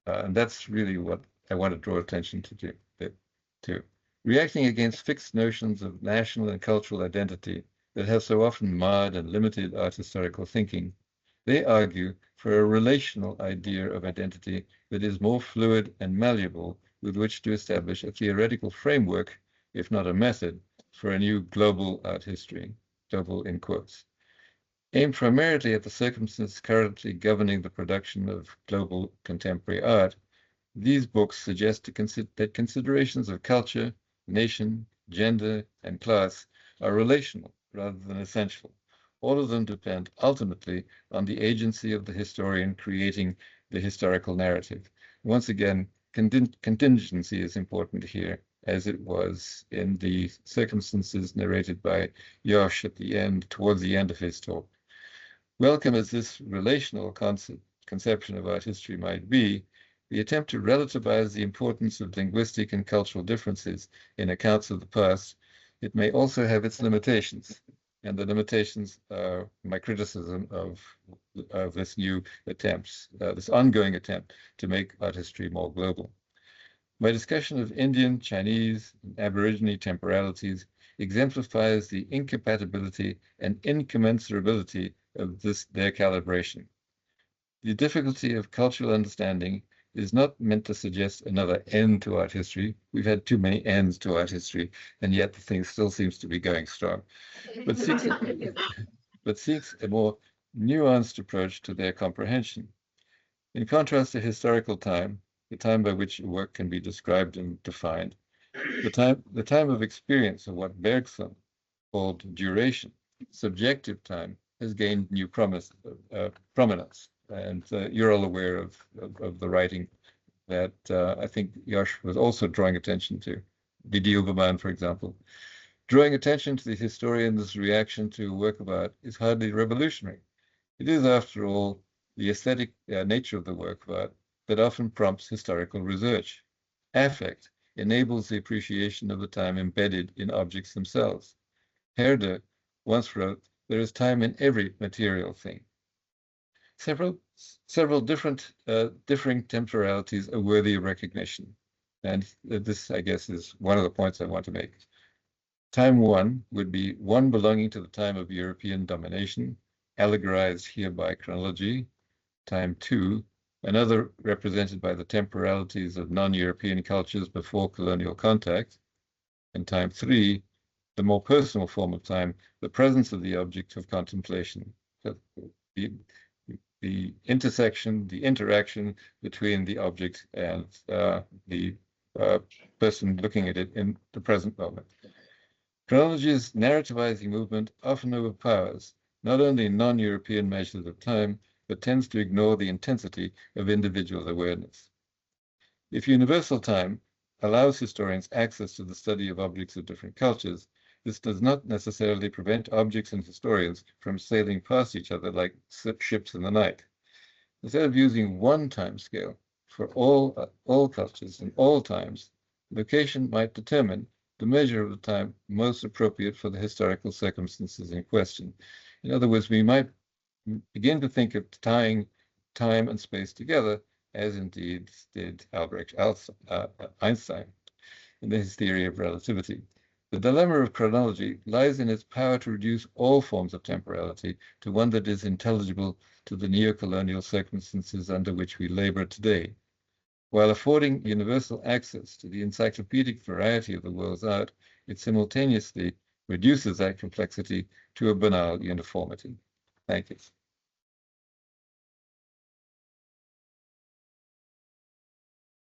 S8: And that's really what I want to draw attention to. Reacting against fixed notions of national and cultural identity that have so often marred and limited art historical thinking, they argue for a relational idea of identity that is more fluid and malleable with which to establish a theoretical framework, if not a method, for a new global art history, global in quotes. Aimed primarily at the circumstances currently governing the production of global contemporary art, these books suggest that considerations of culture, nation, gender, and class are relational rather than essential. All of them depend ultimately on the agency of the historian creating the historical narrative. Once again, contingency is important here, as it was in the circumstances narrated by Josh at the end, towards the end of his talk. Welcome as this relational conception of art history might be, the attempt to relativize the importance of linguistic and cultural differences in accounts of the past, it may also have its limitations. And the limitations are my criticism of this new attempt, this ongoing attempt to make art history more global. My discussion of Indian, Chinese, and Aborigine temporalities exemplifies the incompatibility and incommensurability of their calibration. The difficulty of cultural understanding is not meant to suggest another end to art history. We've had too many ends to art history, and yet the thing still seems to be going strong. But seeks a more nuanced approach to their comprehension. In contrast to historical time, the time by which a work can be described and defined, the time of experience of what Bergson called duration, subjective time, has gained new prominence. And you're all aware of the writing that I think Josh was also drawing attention to, Didier Uberman, for example. Drawing attention to the historian's reaction to a work of art is hardly revolutionary. It is, after all, the aesthetic nature of the work of art that often prompts historical research. Affect enables the appreciation of the time embedded in objects themselves. Herder once wrote, "There is time in every material thing." Several differing temporalities are worthy of recognition. And this, I guess, is one of the points I want to make. Time one would be one belonging to the time of European domination, allegorized here by chronology. Time two, another represented by the temporalities of non-European cultures before colonial contact. And time three, the more personal form of time, the presence of the object of contemplation. So the intersection, the interaction between the object and the person looking at it in the present moment. Chronology's narrativizing movement often overpowers not only non-European measures of time, but tends to ignore the intensity of individual awareness. If universal time allows historians access to the study of objects of different cultures, this does not necessarily prevent objects and historians from sailing past each other like ships in the night. Instead of using one time scale for all cultures and all times, location might determine the measure of the time most appropriate for the historical circumstances in question. In other words, we might begin to think of tying time and space together, as indeed did Albert Einstein in his theory of relativity. The dilemma of chronology lies in its power to reduce all forms of temporality to one that is intelligible to the neo-colonial circumstances under which we labor today. While affording universal access to the encyclopedic variety of the world's art, it simultaneously reduces that complexity to a banal uniformity. Thank you.